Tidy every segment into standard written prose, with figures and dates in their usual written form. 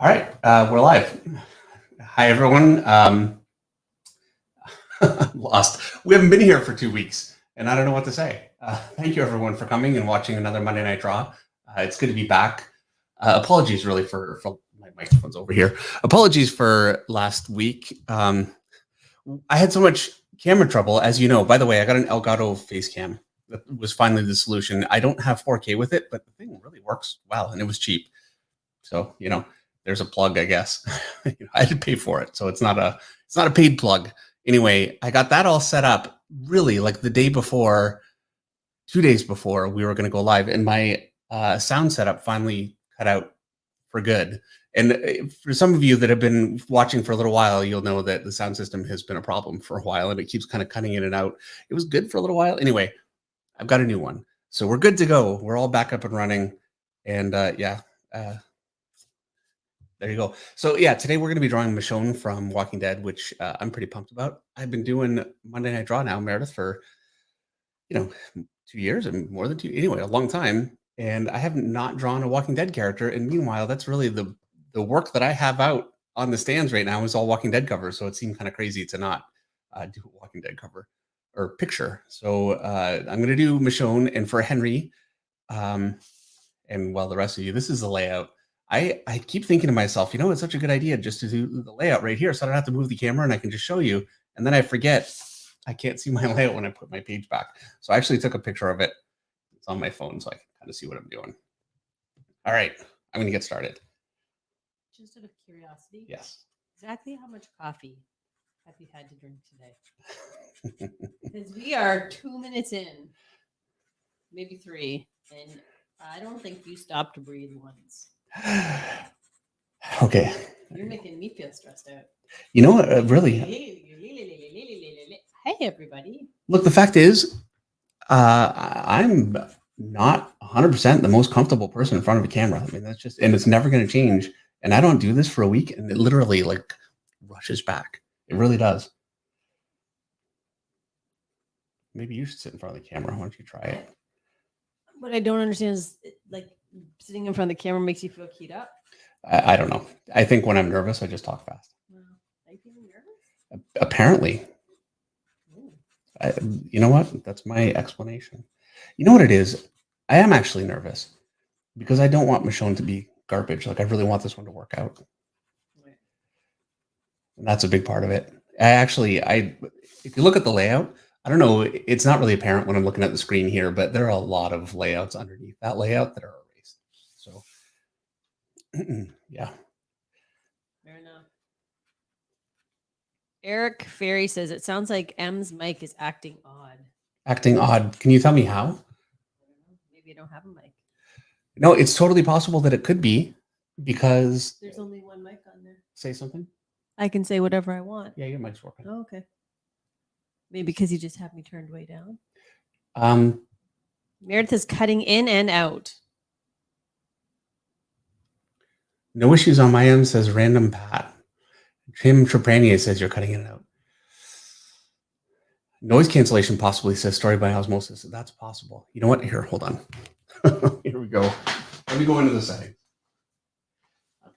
All right, we're live. Hi, everyone. Lost. We haven't been here for 2 weeks, and I don't know what to say. Thank you, everyone, for coming and watching another Monday Night Draw. It's good to be back. Apologies, really, for my microphone's over here. Apologies for last week. I had so much camera trouble, as you know. By the way, I got an Elgato face cam. That was finally the solution. I don't have 4K with it, but the thing really works well, and it was cheap. So, there's a plug, I guess. I had to pay for it, so it's not a paid plug. Anyway, I got that all set up really like the day before, 2 days before we were going to go live, and my sound setup finally cut out for good. And for some of you that have been watching for a little while, you'll know that the sound system has been a problem for a while, and it keeps kind of cutting in and out. It was good for a little while. Anyway, I've got a new one, so we're good to go. We're all back up and running, and there you go. So yeah, today we're going to be drawing Michonne from Walking Dead, which I'm pretty pumped about. I've been doing Monday Night Draw now, Meredith, for 2 years and more than two. Anyway, a long time, and I have not drawn a Walking Dead character. And meanwhile, that's really the work that I have out on the stands right now is all Walking Dead covers. So it seemed kind of crazy to not do a Walking Dead cover or picture. So I'm going to do Michonne, and for Henry, and while the rest of you, this is the layout. I keep thinking to myself, it's such a good idea just to do the layout right here, so I don't have to move the camera and I can just show you. And then I forget I can't see my layout when I put my page back. So I actually took a picture of it. It's on my phone, so I can kind of see what I'm doing. All right, I'm going to get started. Just out of curiosity, yes. Exactly how much coffee have you had to drink today? Because we are 2 minutes in, maybe 3, and I don't think you stopped to breathe once. Okay. You're making me feel stressed out. You know what? Really? Hey, everybody. Look, the fact is, I'm not 100% the most comfortable person in front of a camera. I mean, that's just, and it's never going to change. And I don't do this for a week, and it literally rushes back. It really does. Maybe you should sit in front of the camera. Why don't you try it? What I don't understand is, sitting in front of the camera makes you feel keyed up. I don't know. I think when I'm nervous, I just talk fast. Are you feeling nervous? Apparently. You know what? That's my explanation. You know what it is? I am actually nervous because I don't want Michonne to be garbage. I really want this one to work out. Right. And that's a big part of it. If you look at the layout, I don't know, it's not really apparent when I'm looking at the screen here, but there are a lot of layouts underneath that layout that are erased. So, yeah. Fair enough. Eric Ferry says, it sounds like M's mic is acting odd. Acting odd. Can you tell me how? I don't know. Maybe I don't have a mic. No, it's totally possible that it could be because... There's only one mic on there. Say something? I can say whatever I want. Yeah, your mic's working. Oh, okay. Maybe because you just have me turned way down. Meredith is cutting in and out. No issues on my end, says Random Pat. Tim Trepanier says you're cutting in and out. Noise cancellation possibly, says story by osmosis. That's possible. You know what? Here, hold on. Here we go. Let me go into the settings. Okay.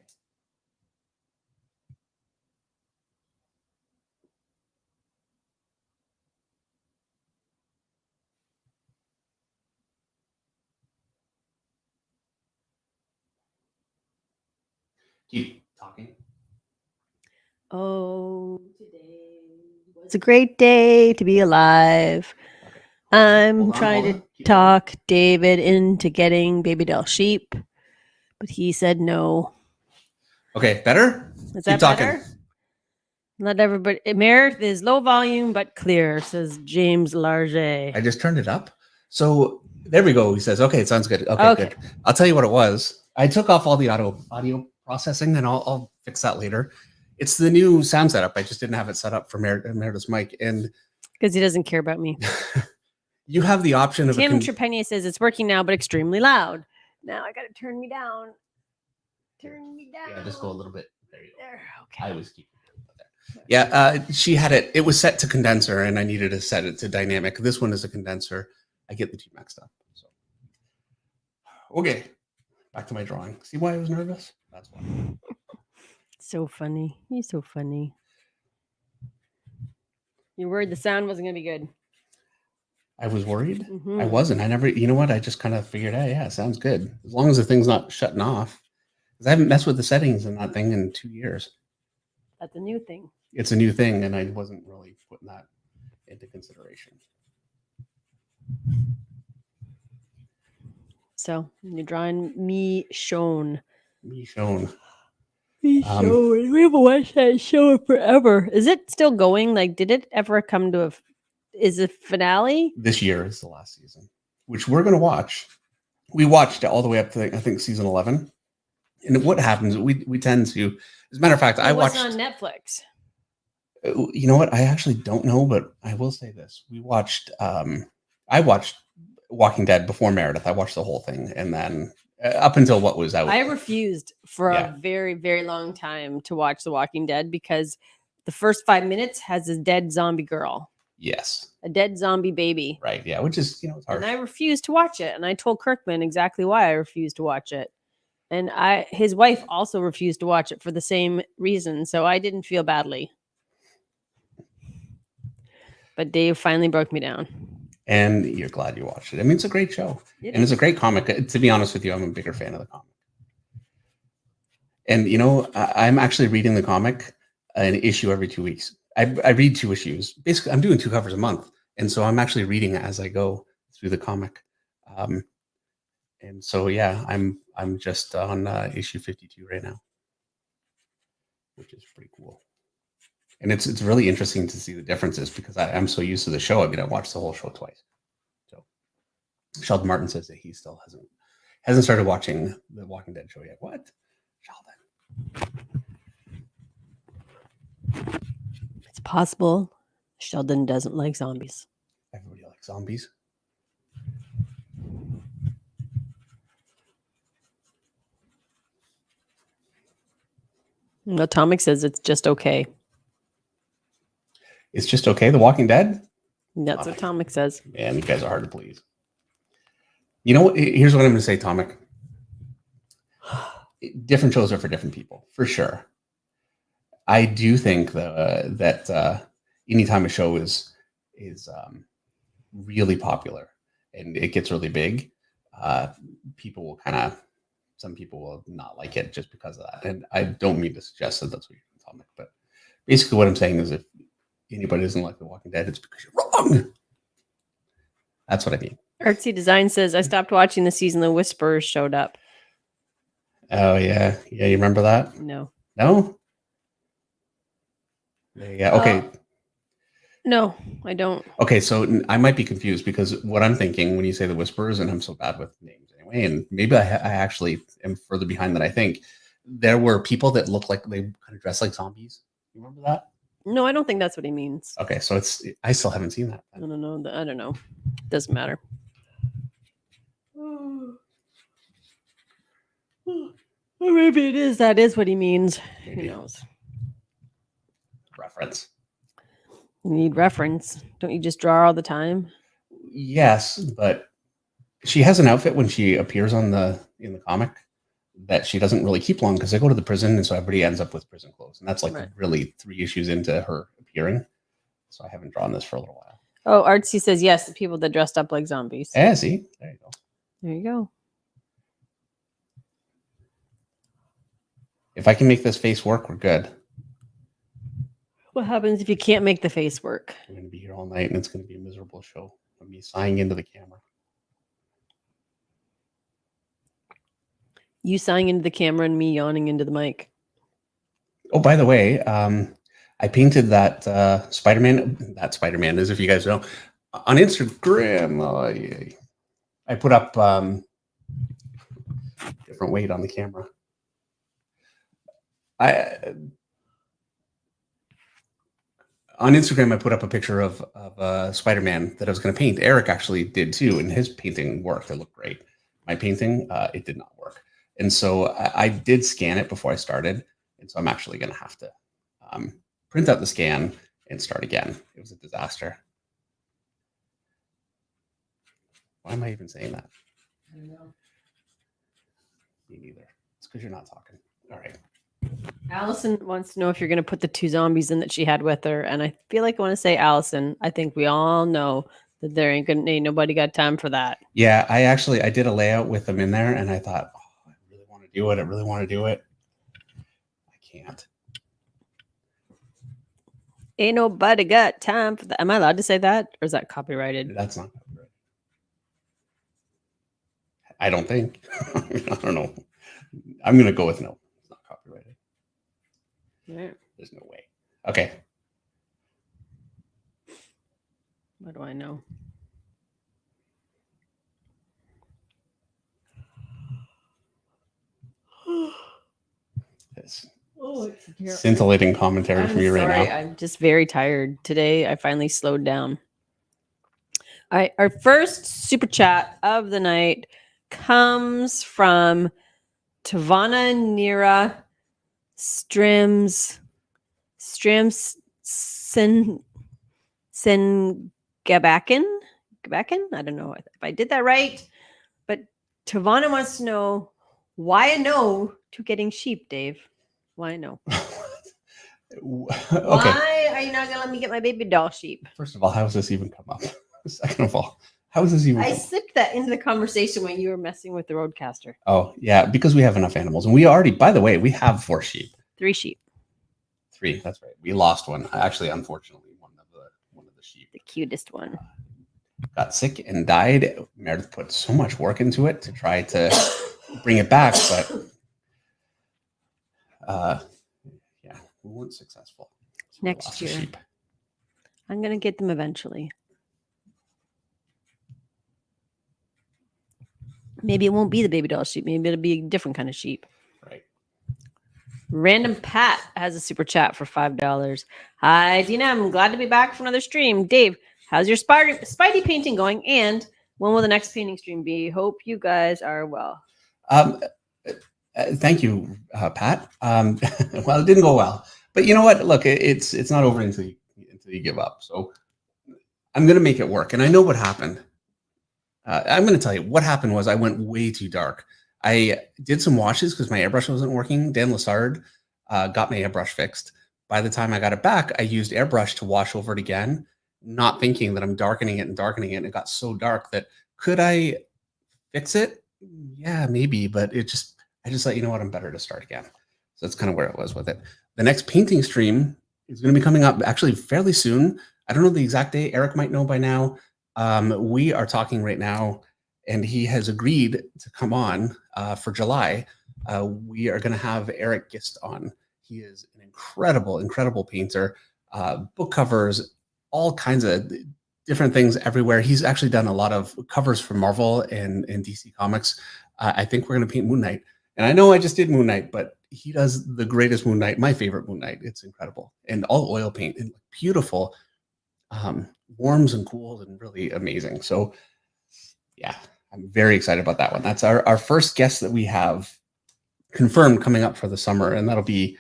Keep talking. Oh, today was a great day to be alive. Okay. I'm trying to talk David into getting baby doll sheep, but he said no. Okay, better? Is that better? Let everybody. Meredith is low volume but clear, says James Large. I just turned it up. So there we go. He says, okay, it sounds good. Okay, good. I'll tell you what it was. I took off all the audio processing, and I'll fix that later. It's the new sound setup. I just didn't have it set up for Meredith's mic, and because he doesn't care about me. You have the option of Tim Trepanier says it's working now, but extremely loud. Now I got to turn me down. Turn me down. Yeah, just go a little bit. There you go. There, okay. I always keep it there. Yeah, she had it. It was set to condenser, and I needed to set it to dynamic. This one is a condenser. I get the two maxed up. So, okay, back to my drawing. See why I was nervous? That's why. So funny. He's so funny. You're worried the sound wasn't gonna be good. I was worried. I Mhm. wasn't. I never. You know what? I just kind of figured, hey, yeah, sounds good as long as the thing's not shutting off. Because I haven't messed with the settings in that thing in 2 years. That's a new thing. It's a new thing, and I wasn't really putting that into consideration. So you're drawing Michonne. Michonne. Michonne. We haven't watched that show in forever. Is it still going? Like, did it ever come to a? Is it finale? This year is the last season, which we're going to watch. We watched it all the way up to I think season 11. And what happens? We tend to, as a matter of fact, I It was watched on Netflix. You know what? I actually don't know, but I will say this: we watched. I watched Walking Dead before Meredith. I watched the whole thing, and then up until what was out. I refused for Yeah. a very, very long time to watch The Walking Dead because the first 5 minutes has a dead zombie girl, Yes. a dead zombie baby. Right. Yeah. Which is it's hard. And I refused to watch it. And I told Kirkman exactly why I refused to watch it. And his wife also refused to watch it for the same reason. So I didn't feel badly. But Dave finally broke me down. And you're glad you watched it. I mean, it's a great show. It It's a great comic. To be honest with you, I'm a bigger fan of the comic. And I'm actually reading the comic an issue every 2 weeks. I read 2 issues. Basically, I'm doing 2 covers a month, and so I'm actually reading it as I go through the comic. And so yeah, I'm just on issue 52 right now, which is pretty cool. And it's really interesting to see the differences because I'm so used to the show. I mean, I watched the whole show twice. So Sheldon Martin says that he still hasn't started watching the Walking Dead show yet. What, Sheldon? It's possible Sheldon doesn't like zombies. Everybody likes zombies. Atomic says it's just okay. It's just okay. The Walking Dead. That's what Atomic says. Man, you guys are hard to please. You know what? Here's what I'm going to say, Atomic. Different shows are for different people, for sure. I do think that anytime a show is really popular and it gets really big, people will some people will not like it just because of that. And I don't mean to suggest that that's what you're talking about, but basically what I'm saying is if anybody doesn't like The Walking Dead, it's because you're wrong. That's what I mean. Artsy Design says, I stopped watching the season the Whisperers showed up. Oh, yeah. Yeah, you remember that? No. No? Yeah, okay. No, I don't. Okay, so I might be confused because what I'm thinking when you say the Whisperers, and I'm so bad with names anyway, and maybe I actually am further behind than I think. There were people that looked like they kind of dressed like zombies. You remember that? No, I don't think that's what he means. Okay, so I still haven't seen that. I don't know. I don't know. Doesn't matter. Or maybe it is. That is what he means. Maybe. Who knows? Reference. You need reference. Don't you just draw all the time? Yes, but she has an outfit when she appears in the comic that she doesn't really keep long because they go to the prison, and so everybody ends up with prison clothes, and that's like Right. really 3 issues into her appearing. So I haven't drawn this for a little while. Oh, Artsy says yes. The people that dressed up like zombies. Yeah, see, there you go. There you go. If I can make this face work, we're good. What happens if you can't make the face work? I'm going to be here all night, and it's going to be a miserable show. I'm going to be sighing into the camera. You sighing into the camera and me yawning into the mic. Oh, by the way, I painted that Spider-Man. That Spider-Man is, if you guys know, on Instagram. Oh, yeah. I put up different weight on the camera. On Instagram, I put up a picture of Spider-Man that I was going to paint. Eric actually did too, and his painting worked. It looked great. My painting, it did not work. And so I did scan it before I started. And so I'm actually going to have to print out the scan and start again. It was a disaster. Why am I even saying that? I don't know. Me neither. It's because you're not talking. All right. Allison wants to know if you're going to put the 2 zombies in that she had with her. And I feel like I want to say, Allison, I think we all know that there ain't nobody got time for that. Yeah, I did a layout with them in there, and I thought, oh, I really want to do it. I really want to do it. I can't. Ain't nobody got time for that. Am I allowed to say that? Or is that copyrighted? That's not copyrighted. I don't think. I don't know. I'm going to go with no. It's not copyrighted. Yeah. There's no way. Okay. What do I know? This Oh, it's scintillating commentary from you right now. I'm just very tired today. I finally slowed down. All right, our first super chat of the night comes from Tavana Nira Strims Sen Gabakin. I don't know if I did that right, but Tavana wants to know why a no to getting sheep, Dave. Why no? Okay. Why are you not gonna let me get my baby doll sheep? First of all, how has this even come up? Second of all, how is this even? I slipped that into the conversation when you were messing with the roadcaster. Oh yeah, because we have enough animals, and we already. By the way, we have 4 sheep. 3 sheep. 3. That's right. We lost one. Actually, unfortunately, one of the sheep. The cutest one. Got sick and died. Meredith put so much work into it to try to bring it back, but yeah, we weren't successful. So we Next lost a year. sheep. I'm gonna get them eventually. Maybe it won't be the baby doll sheep. Maybe it'll be a different kind of sheep. Right. Random Pat has a super chat for $5. Hi, Dina. I'm glad to be back for another stream. Dave, how's your Spidey painting going? And when will the next painting stream be? Hope you guys are well. Thank you, Pat. Well, it didn't go well, but you know what? Look, it's not over until you give up. So I'm going to make it work. And I know what happened. I'm going to tell you what happened was I went way too dark. I did some washes because my airbrush wasn't working. Dan Lassard got my airbrush fixed. By the time I got it back, I used airbrush to wash over it again, not thinking that I'm darkening it. And it got so dark that could I fix it? Yeah, maybe, but I just thought, you know what, I'm better to start again. So that's kind of where it was with it. The next painting stream is going to be coming up actually fairly soon. I don't know the exact day. Eric might know by now. We are talking right now, and he has agreed to come on for July. We are going to have Eric Gist on. He is an incredible painter. Book covers, all kinds of different things everywhere. He's actually done a lot of covers for Marvel and DC Comics. I think we're going to paint Moon Knight. And I know I just did Moon Knight, but he does the greatest Moon Knight, my favorite Moon Knight. It's incredible. And all oil paint and beautiful. Warms and cools and really amazing. So yeah, I'm very excited about that one. That's our first guest that we have confirmed coming up for the summer, and that'll be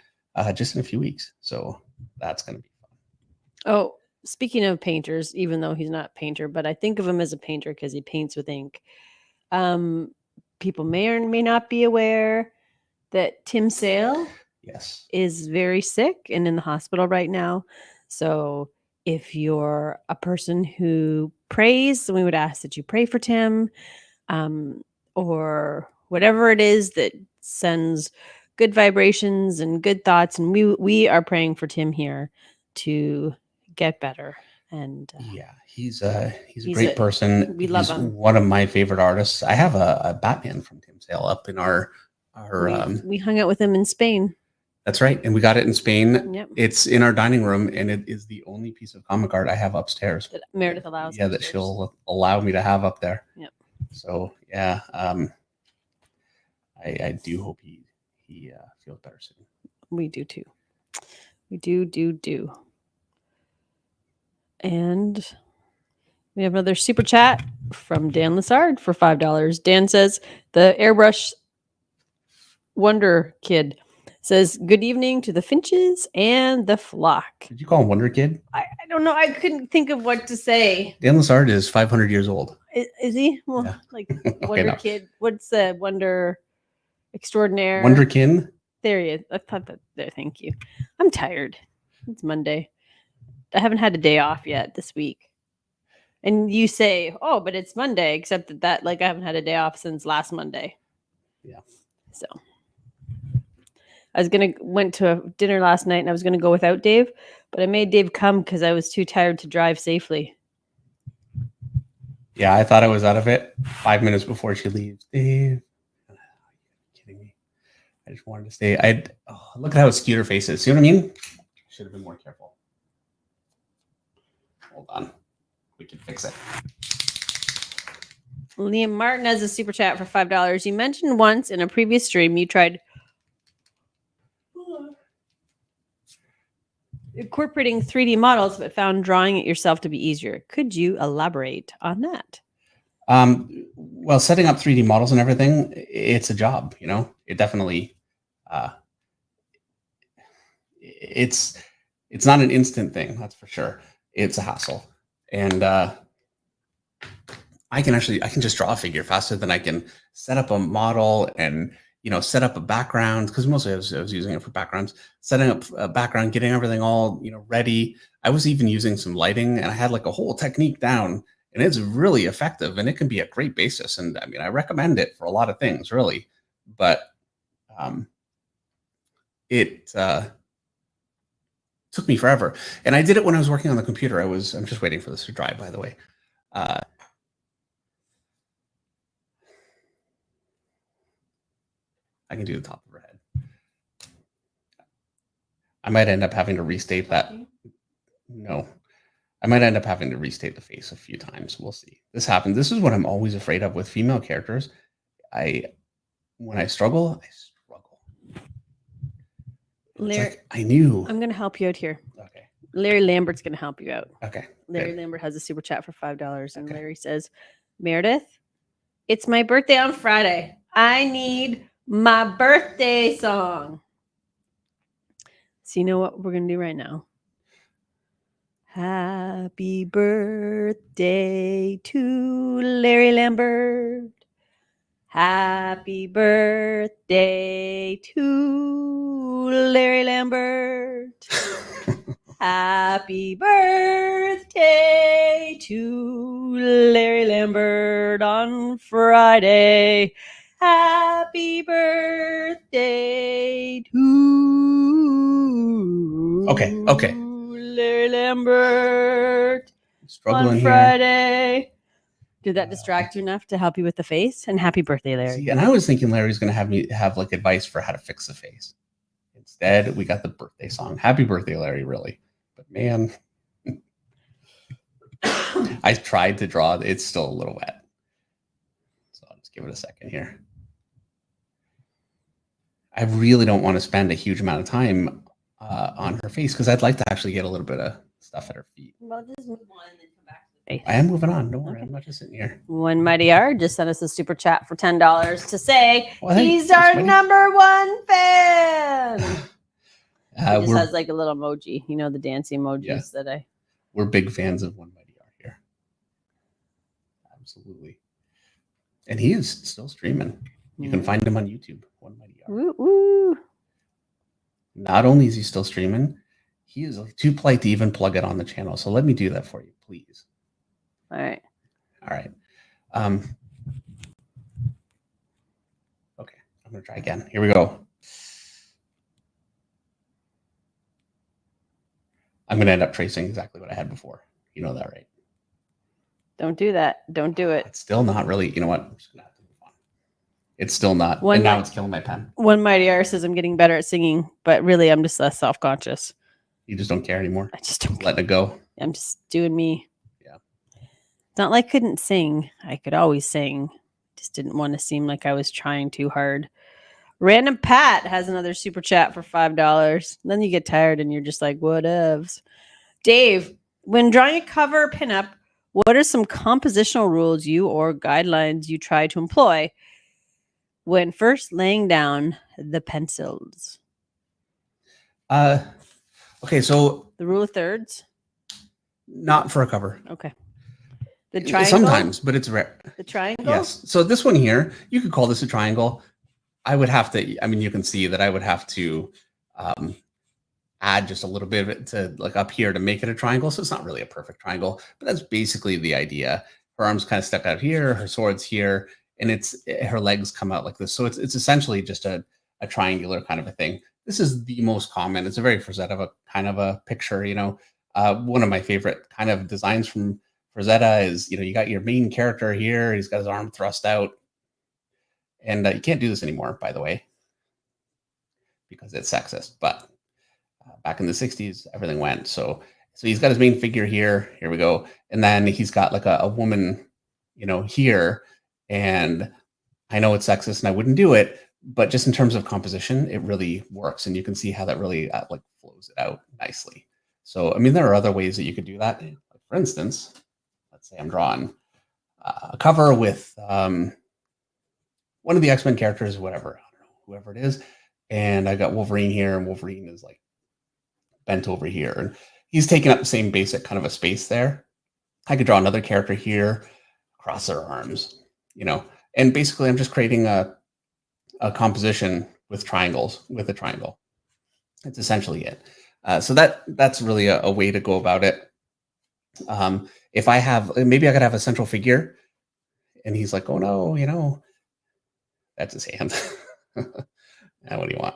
just in a few weeks. So that's going to be fun. Oh, speaking of painters, even though he's not a painter, but I think of him as a painter because he paints with ink. People may or may not be aware that Tim Sale is very sick and in the hospital right now. So if you're a person who prays, we would ask that you pray for Tim, or whatever it is that sends good vibrations and good thoughts. And we are praying for Tim here to get better. And yeah, he's a great person. We love him. One of my favorite artists. I have a Batman from Tim Sale up in our we hung out with him in Spain. That's right. And we got it in Spain. Yep. It's in our dining room, and it is the only piece of comic art I have upstairs. That Meredith allows. Yeah, that she'll allow me to have up there. Yep. So yeah, I do hope he feels better soon. We do too. We do. And we have another super chat from Dan Lassard for $5. Dan says, the Airbrush Wonder Kid says, good evening to the Finches and the flock. Did you call him Wonder Kid? I don't know. I couldn't think of what to say. Dan Lassard is 500 years old. Is he? Well, yeah. like Wonder Kid. What's the Wonder Extraordinaire? Wonderkin? There he is. I thought that there. Thank you. I'm tired. It's Monday. I haven't had a day off yet this week. And you say, "Oh, but it's Monday," except that like I haven't had a day off since last Monday. Yeah. So I went to a dinner last night, and I was gonna go without Dave, but I made Dave come because I was too tired to drive safely. Yeah, I thought I was out of it 5 minutes before she leaves. Dave, are you kidding me? I just wanted to stay. Look at how askew her face is. See what I mean? Should have been more careful. Hold on. We can fix it. Liam Martin has a super chat for $5. You mentioned once in a previous stream you tried incorporating 3D models, but found drawing it yourself to be easier. Could you elaborate on that? Well, setting up 3D models and everything, it's a job, you know. It definitely, it's not an instant thing, that's for sure. It's a hassle, and I can just draw a figure faster than I can set up a model and, you know, set up a background, because mostly I was using it for backgrounds, setting up a background, getting everything all, you know, ready. I was even using some lighting, and I had like a whole technique down, and it's really effective, and it can be a great basis. And I mean, I recommend it for a lot of things, really, but it took me forever. And I did it when I was working on the computer. I'm just waiting for this to dry, by the way. I can do the top of her head. I might end up having to restate that. No, I might end up having to restate the face a few times. We'll see. This happened. This is what I'm always afraid of with female characters. When I struggle, I struggle. Larry, like I knew. I'm going to help you out here. Okay. Larry Lambert's going to help you out. Okay. Larry good. Lambert has a super chat for $5, and Okay. Larry says, Meredith, it's my birthday on Friday. I need my birthday song. So you know what we're going to do right now? Happy birthday to Larry Lambert. Happy birthday to Larry Lambert. Happy birthday to Larry Lambert on Friday. Happy birthday to Okay. Larry Lambert Struggling on here. Friday. Did that distract you enough to help you with the face? And happy birthday, Larry. See, and I was thinking Larry's going to have me have like advice for how to fix the face. Instead, we got the birthday song. Happy birthday, Larry, really. But man, I tried to draw. It's still a little wet. So I'll just give it a second here. I really don't want to spend a huge amount of time on her face, because I'd like to actually get a little bit of stuff at her feet. Well, just move on and then come back to the face. I am moving on. Don't worry. Okay. I'm not just sitting here. One Mighty R just sent us a super chat for $10 to say Well, hey, he's thanks, our Mighty. #1 fan. It just We're has like a little emoji, you know, the dancing emojis that we're big fans of One Mighty R here. Absolutely. And he is still streaming. You can find him on YouTube. One Mighty R. Woo, woo. Not only is he still streaming, he is too polite to even plug it on the channel. So let me do that for you, please. All right. All right. Okay, I'm gonna try again. Here we go. I'm gonna end up tracing exactly what I had before. You know that, right? Don't do that. Don't do it. It's still not really. You know what? I'm just gonna have to move on. It's still not. One and now mi- it's killing my pen. One Mighty R says I'm getting better at singing, but really I'm just less self-conscious. You just don't care anymore. I just don't. Letting it go. I'm just doing me. Yeah. It's not like I couldn't sing. I could always sing. Just didn't want to seem like I was trying too hard. Random Pat has another super chat for $5. Then you get tired and you're just like, whatevs. Dave, when drawing a cover pinup, what are some compositional rules you or guidelines you try to employ when first laying down the pencils? Okay, so The rule of thirds? not for a cover. Okay. The triangle? Sometimes, but it's rare. The triangle? Yes. So this one here, you could call this a triangle. I would have to, I mean, you can see that I would have to add just a little bit of it to like up here to make it a triangle. So it's not really a perfect triangle, but that's basically the idea. Her arms kind of stuck out here, her sword's here, and her legs come out like this. So it's essentially just a triangular kind of a thing. This is the most common. It's a very Frazetta kind of a picture, you know. One of my favorite kind of designs from Frazetta is, you know, you got your main character here. He's got his arm thrust out. And you can't do this anymore, by the way, because it's sexist. But back in the 60s, everything went. So he's got his main figure here. Here we go. And then he's got like a woman, you know, here. And I know it's sexist and I wouldn't do it, but just in terms of composition, it really works. And you can see how that really like flows it out nicely. So, I mean, there are other ways that you could do that. Like, for instance, let's say I'm drawing a cover with one of the X-Men characters, whatever, I don't know, whoever it is. And I got Wolverine here, and Wolverine is like bent over here. And he's taking up the same basic kind of a space there. I could draw another character here, cross their arms, you know, and basically I'm just creating a composition with triangles, with a triangle. That's essentially it. So that's really a way to go about it. If I have, maybe I could have a central figure and he's like, oh no, you know, that's his hand. Now what do you want?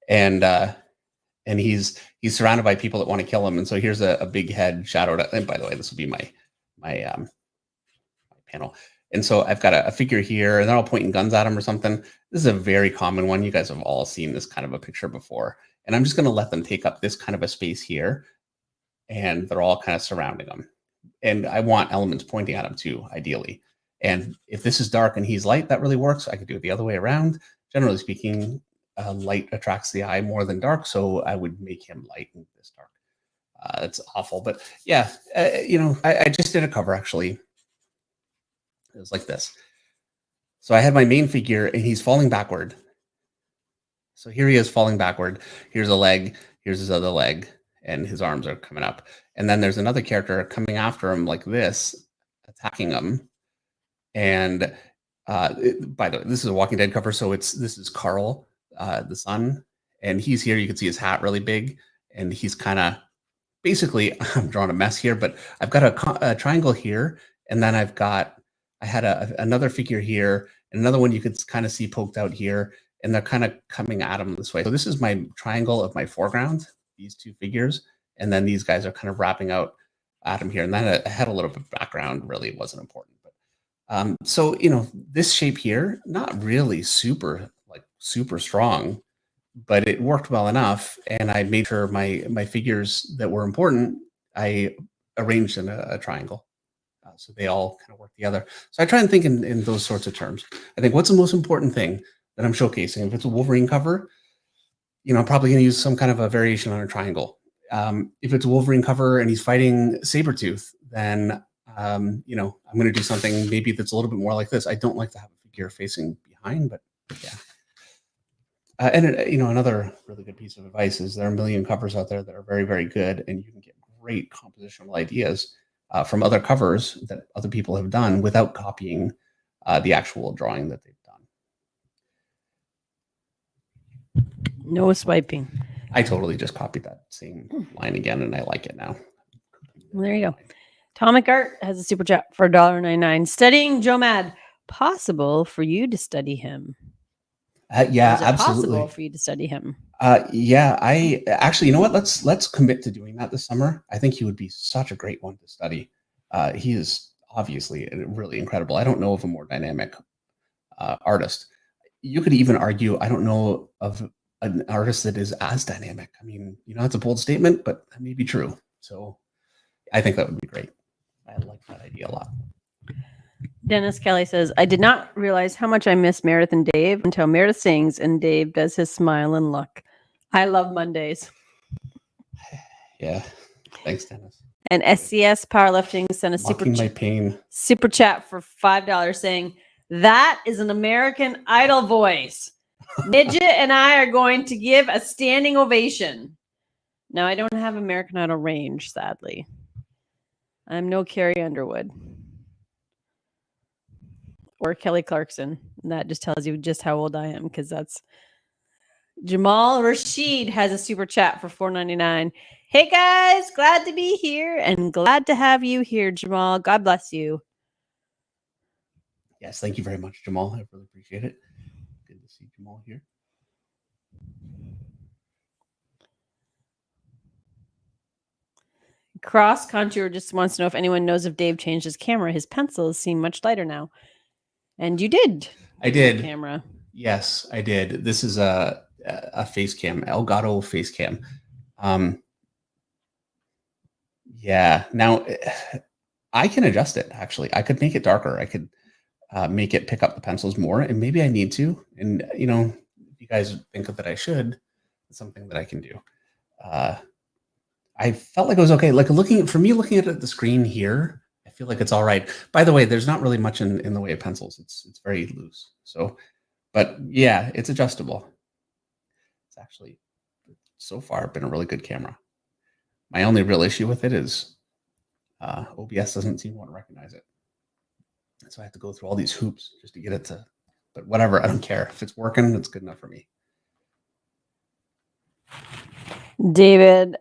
And he's surrounded by people that want to kill him. And so here's a big head shadowed. And by the way, this will be my panel. And so I've got a figure here, and they're all pointing guns at him or something. This is a very common one. You guys have all seen this kind of a picture before. And I'm just going to let them take up this kind of a space here, and they're all kind of surrounding them. And I want elements pointing at him too, ideally. And if this is dark and he's light, that really works. I could do it the other way around. Generally speaking, light attracts the eye more than dark, so I would make him light and this dark. It's awful, but yeah, you know, I just did a cover actually. It was like this. So I had my main figure, and he's falling backward. So here he is falling backward. Here's a leg. Here's his other leg, and his arms are coming up. And then there's another character coming after him like this, attacking him. And by the way, this is a Walking Dead cover, so this is Carl, the son, and he's here. You can see his hat really big, and he's kind of basically, I'm drawing a mess here, but I've got a triangle here, and then I had another figure here, and another one you could kind of see poked out here, and they're kind of coming at him this way. So this is my triangle of my foreground, these two figures, and then these guys are kind of wrapping out at him here, and then I had a little bit of background. Really, it wasn't important. So, you know, this shape here, not really super strong, but it worked well enough. And I made sure my figures that were important, I arranged in a triangle. So they all kind of work together. So I try and think in those sorts of terms. I think what's the most important thing that I'm showcasing? If it's a Wolverine cover, you know, I'm probably going to use some kind of a variation on a triangle. If it's a Wolverine cover and he's fighting Sabretooth, then you know, I'm going to do something maybe that's a little bit more like this. I don't like to have a figure facing behind, but yeah. And you know, another really good piece of advice is there are a million covers out there that are very, very good, and you can get great compositional ideas from other covers that other people have done without copying the actual drawing that they've done. No swiping. I totally just copied that same line again, and I like it now. Well, there you go. Atomic Art has a super chat for $1.99. Studying Joe Mad. Possible for you to study him? Yeah, is it absolutely. Possible for you to study him? Yeah, I actually, you know what? Let's commit to doing that this summer. I think he would be such a great one to study. He is obviously really incredible. I don't know of a more dynamic artist. You could even argue, I don't know of an artist that is as dynamic. I mean, you know, that's a bold statement, but that may be true. So I think that would be great. I like that idea a lot. Dennis Kelly says, I did not realize how much I miss Meredith and Dave until Meredith sings and Dave does his smile and look. I love Mondays. Yeah. Thanks, Dennis. And SCS Powerlifting sent a super chat for $5 saying, that is an American Idol voice. Midget and I are going to give a standing ovation. Now, I don't have American Idol range, sadly. I'm no Carrie Underwood. or Kelly Clarkson. And that just tells you just how old I am, because that's Jamal Rashid has a super chat for $4.99. Hey guys, glad to be here and glad to have you here, Jamal. God bless you. Yes, thank you very much, Jamal. I really appreciate it. Good to see Jamal here. Cross Contour just wants to know if anyone knows if Dave changed his camera. His pencils seem much lighter now. And you did. I did. Camera. Yes, I did. This is a face cam, Elgato face cam. Yeah. Now I can adjust it. Actually, I could make it darker. I could make it pick up the pencils more, and maybe I need to. And if you guys think that I should, it's something that I can do. I felt like it was okay. Like looking at the screen here, I feel like it's all right. By the way, there's not really much in the way of pencils. It's very loose. So, but yeah, it's adjustable. It's actually so far been a really good camera. My only real issue with it is OBS doesn't seem to want to recognize it. So I have to go through all these hoops just to get it to, but whatever, I don't care. If it's working, it's good enough for me. David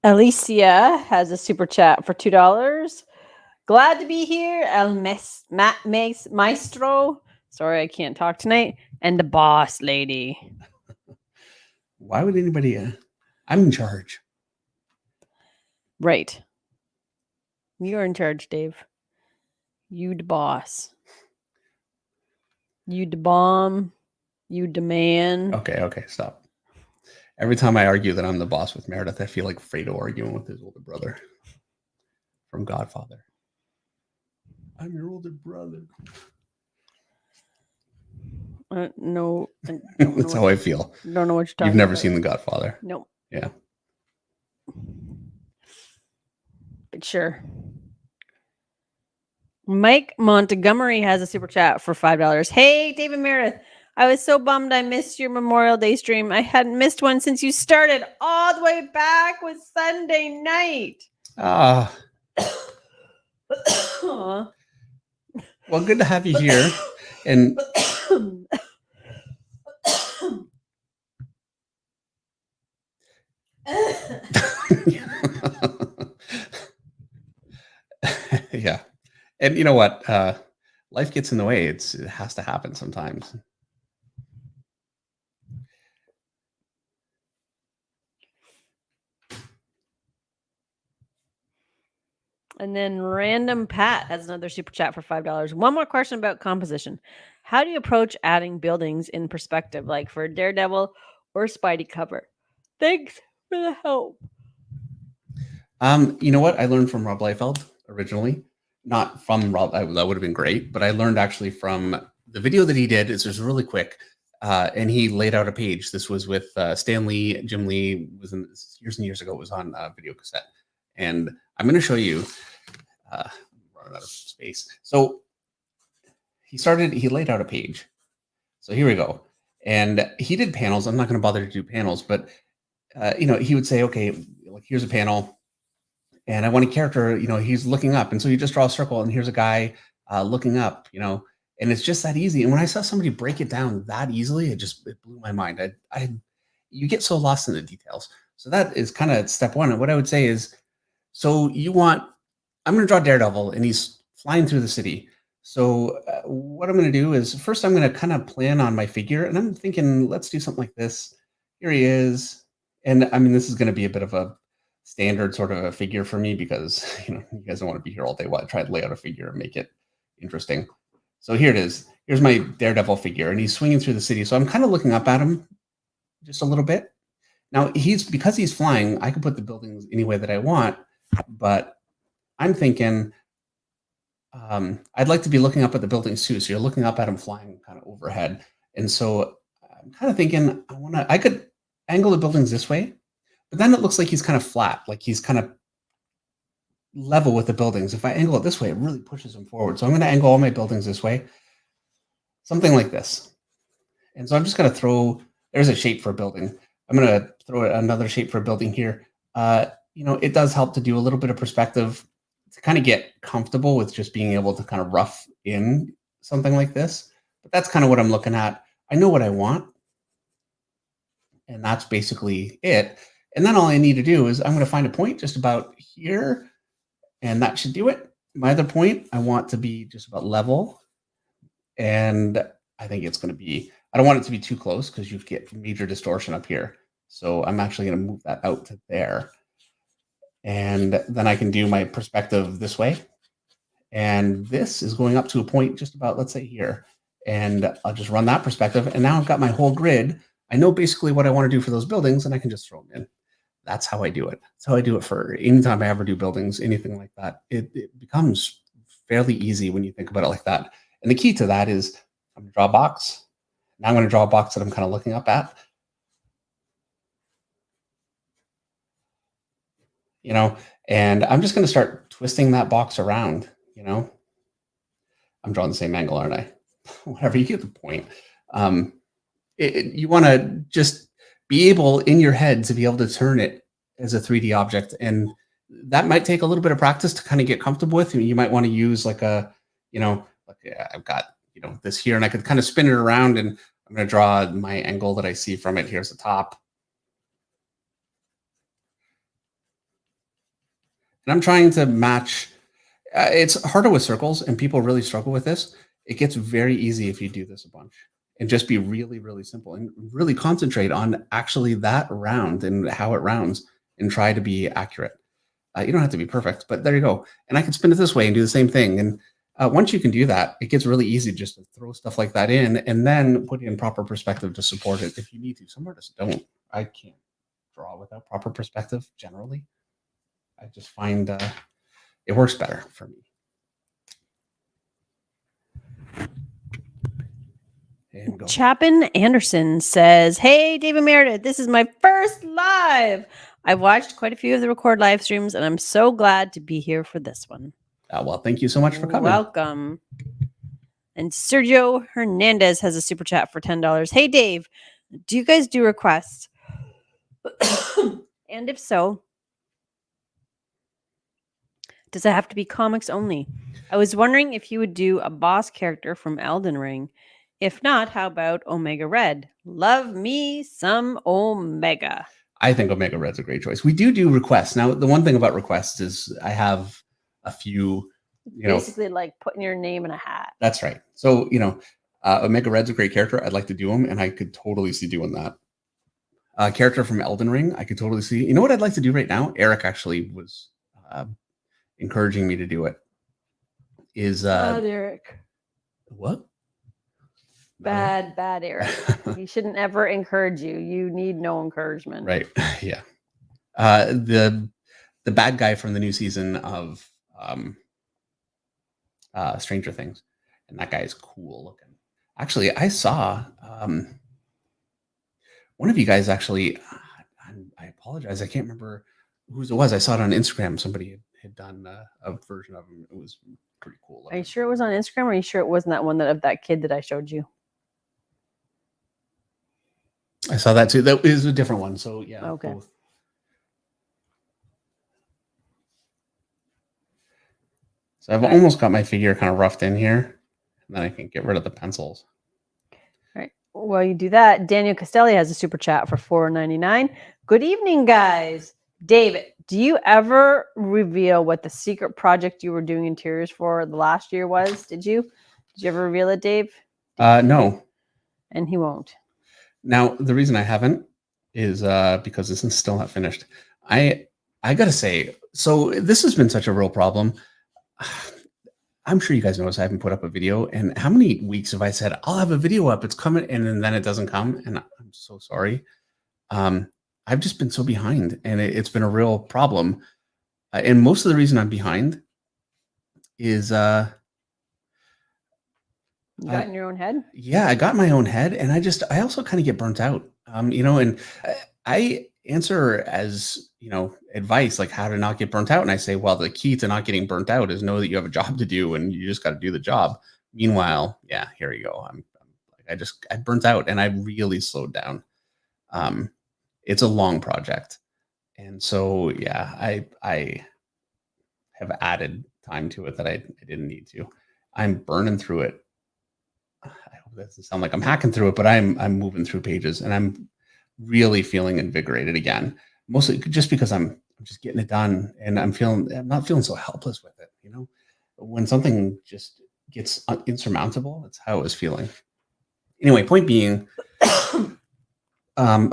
Alicia has a super chat for $2. Glad to be here, Maestro. Sorry, I can't talk tonight. And the boss lady. Why would anybody? I'm in charge. Right. You're in charge, Dave. You the boss. You the bomb. You the man. Okay, stop. Every time I argue that I'm the boss with Meredith, I feel like Fredo arguing with his older brother from Godfather. I'm your older brother. No. That's how I feel. Don't know what you're talking about. You've never seen The Godfather? Nope. Yeah. But sure. Mike Montgomery has a super chat for $5. Hey, David Meredith. I was so bummed I missed your Memorial Day stream. I hadn't missed one since you started all the way back with Sunday night. Well, good to have you here. And yeah. And you know what? Life gets in the way. It has to happen sometimes. And then Random Pat has another super chat for $5. One more question about composition. How do you approach adding buildings in perspective, like for Daredevil or Spidey cover? Thanks for the help. You know what? I learned from Rob Liefeld originally. Not from Rob, that would have been great, but I learned actually from the video that he did. It's just really quick. And he laid out a page. This was with Stan Lee. Jim Lee was in years and years ago. It was on video cassette. And I'm going to show you. Running out of space. So he laid out a page. So here we go. And he did panels. I'm not going to bother to do panels, but he would say, okay, like here's a panel and I want a character, he's looking up. And so you just draw a circle and here's a guy looking up, and it's just that easy. And when I saw somebody break it down that easily, it blew my mind. You get so lost in the details. So that is kind of step one. And what I would say is, so I'm going to draw Daredevil and he's flying through the city. So what I'm going to do is first I'm going to kind of plan on my figure and I'm thinking, let's do something like this. Here he is. And I mean, this is going to be a bit of a standard sort of a figure for me because, you guys don't want to be here all day while I try to lay out a figure and make it interesting. So here it is. Here's my Daredevil figure and he's swinging through the city. So I'm kind of looking up at him just a little bit. Now because he's flying, I can put the buildings any way that I want, but I'm thinking I'd like to be looking up at the buildings too. So you're looking up at him flying kind of overhead. And so I'm kind of thinking I could angle the buildings this way, but then it looks like he's kind of flat, like he's kind of level with the buildings. If I angle it this way, it really pushes him forward. So I'm going to angle all my buildings this way, something like this. And so I'm just going to there's a shape for a building. I'm going to throw another shape for a building here. It does help to do a little bit of perspective to kind of get comfortable with just being able to kind of rough in something like this, but that's kind of what I'm looking at. I know what I want, and that's basically it. And then all I need to do is I'm going to find a point just about here, and that should do it. My other point I want to be just about level, and I think it's going to be, I don't want it to be too close because you get major distortion up here. So I'm actually going to move that out to there. And then I can do my perspective this way. And this is going up to a point just about, let's say here. And I'll just run that perspective. And now I've got my whole grid. I know basically what I want to do for those buildings, and I can just throw them in. That's how I do it. That's how I do it for anytime I ever do buildings, anything like that. It becomes fairly easy when you think about it like that. And the key to that is I'm going to draw a box. Now I'm going to draw a box that I'm kind of looking up at. You know, and I'm just going to start twisting that box around, you know. I'm drawing the same angle, aren't I? Whatever, you get the point. You want to just be able in your head to be able to turn it as a 3D object. And that might take a little bit of practice to kind of get comfortable with. You might want to use like a, you know, like I've got, you know, this here, and I could kind of spin it around, and I'm going to draw my angle that I see from it. Here's the top. And I'm trying to match. It's harder with circles, and people really struggle with this. It gets very easy if you do this a bunch and just be really, really simple and really concentrate on actually that round and how it rounds and try to be accurate. You don't have to be perfect, but there you go. And I can spin it this way and do the same thing. And once you can do that, it gets really easy just to throw stuff like that in and then put it in proper perspective to support it if you need to. Some artists don't. I can't draw without proper perspective generally. I just find it works better for me. Chapin Anderson says, "Hey, David Meredith, this is my first live. I've watched quite a few of the record live streams, and I'm so glad to be here for this one." Well, thank you so much for coming. Welcome. And Sergio Hernandez has a super chat for $10. "Hey, Dave, do you guys do requests? And if so, does it have to be comics only? I was wondering if you would do a boss character from Elden Ring. If not, how about Omega Red? Love me some Omega." I think Omega Red's a great choice. We do requests. Now, the one thing about requests is I have a few, basically like putting your name in a hat. That's right. So, Omega Red's a great character. I'd like to do him, and I could totally see doing that. A character from Elden Ring, I could totally see. You know what I'd like to do right now? Eric actually was encouraging me to do it. Is Bad Eric. What? Bad Eric. He shouldn't ever encourage you. You need no encouragement. Right. Yeah. The bad guy from the new season of Stranger Things, and that guy is cool looking. Actually, I saw one of you guys actually. I apologize. I can't remember whose it was. I saw it on Instagram. Somebody had done a version of him. It was pretty cool. Are you sure it was on Instagram, or are you sure it wasn't that one of that kid that I showed you? I saw that too. That is a different one. So yeah. Okay. Both. So I've almost got my figure kind of roughed in here, and then I can get rid of the pencils. All right. While you do that, Daniel Castelli has a super chat for $4.99. "Good evening, guys. David, do you ever reveal what the secret project you were doing interiors for the last year was? Did you ever reveal it, Dave?" No. And he won't. Now, the reason I haven't is because this is still not finished. I got to say, so this has been such a real problem. I'm sure you guys notice I haven't put up a video. And how many weeks have I said, I'll have a video up, it's coming, and then it doesn't come? And I'm so sorry. I've just been so behind, and it's been a real problem. And most of the reason I'm behind is... You got in your own head? Yeah, I got my own head, and I also kind of get burnt out, and I answer as, advice, like how to not get burnt out. And I say, well, the key to not getting burnt out is know that you have a job to do, and you just got to do the job. Meanwhile, yeah, here you go. I burnt out, and I really slowed down. It's a long project. And so, yeah, I have added time to it that I didn't need to. I'm burning through it That doesn't sound like I'm hacking through it, but I'm moving through pages, and I'm really feeling invigorated again. Mostly just because I'm just getting it done, and I'm not feeling so helpless with it. You know, when something just gets insurmountable, that's how I was feeling. Anyway, point being, I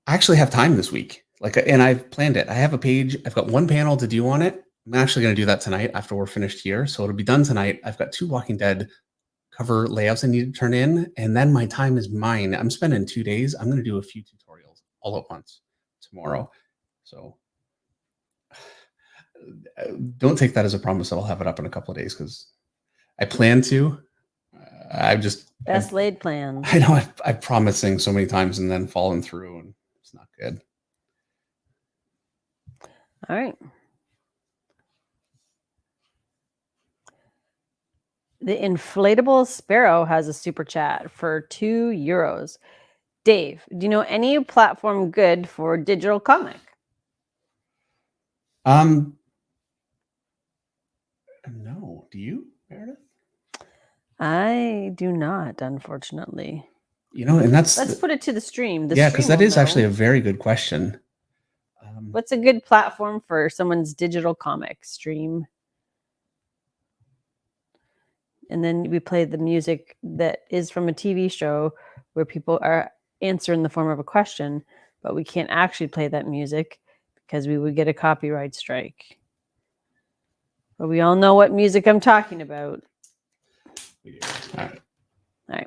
actually have time this week. And I've planned it. I have a page. I've got one panel to do on it. I'm actually going to do that tonight after we're finished here. So it'll be done tonight. I've got 2 Walking Dead cover layouts I need to turn in, and then my time is mine. I'm spending 2 days. I'm going to do a few tutorials all at once tomorrow. So don't take that as a promise that I'll have it up in a couple of days, because I plan to. I just Best laid plans. I know I've promised things so many times and then fallen through, and it's not good. All right. The inflatable sparrow has a super chat for €2. Dave, do you know any platform good for digital comic? No. Do you, Meredith? I do not, unfortunately. You know, and Let's put it to the stream. Yeah, because that is actually a very good question. What's a good platform for someone's digital comic stream? And then we play the music that is from a TV show where people are answering in the form of a question, but we can't actually play that music because we would get a copyright strike. But we all know what music I'm talking about. We do. All right. All right.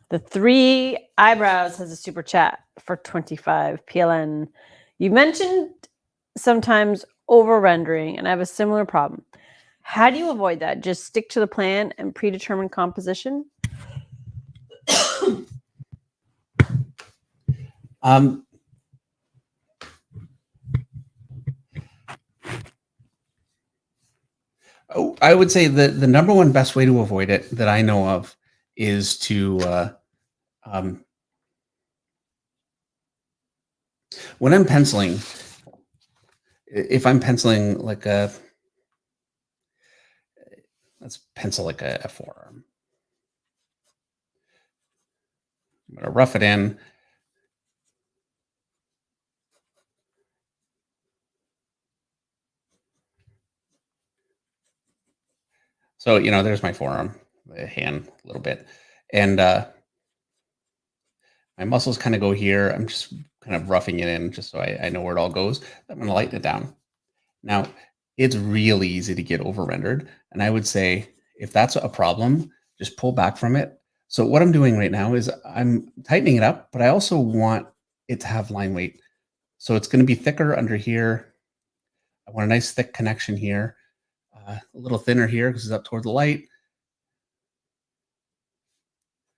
The 3 Eyebrows has a super chat for 25 PLN. You mentioned sometimes over rendering, and I have a similar problem. How do you avoid that? Just stick to the plan and predetermined composition? I would say the number one best way to avoid it that I know of is to when I'm penciling, if I'm penciling like let's pencil like a forearm. I'm going to rough it in. So, you know, there's my forearm, the hand a little bit. And my muscles kind of go here. I'm just kind of roughing it in just so I know where it all goes. I'm going to lighten it down. Now, it's really easy to get over rendered. And I would say if that's a problem, just pull back from it. So what I'm doing right now is I'm tightening it up, but I also want it to have line weight. So it's going to be thicker under here. I want a nice thick connection here. A little thinner here because it's up toward the light.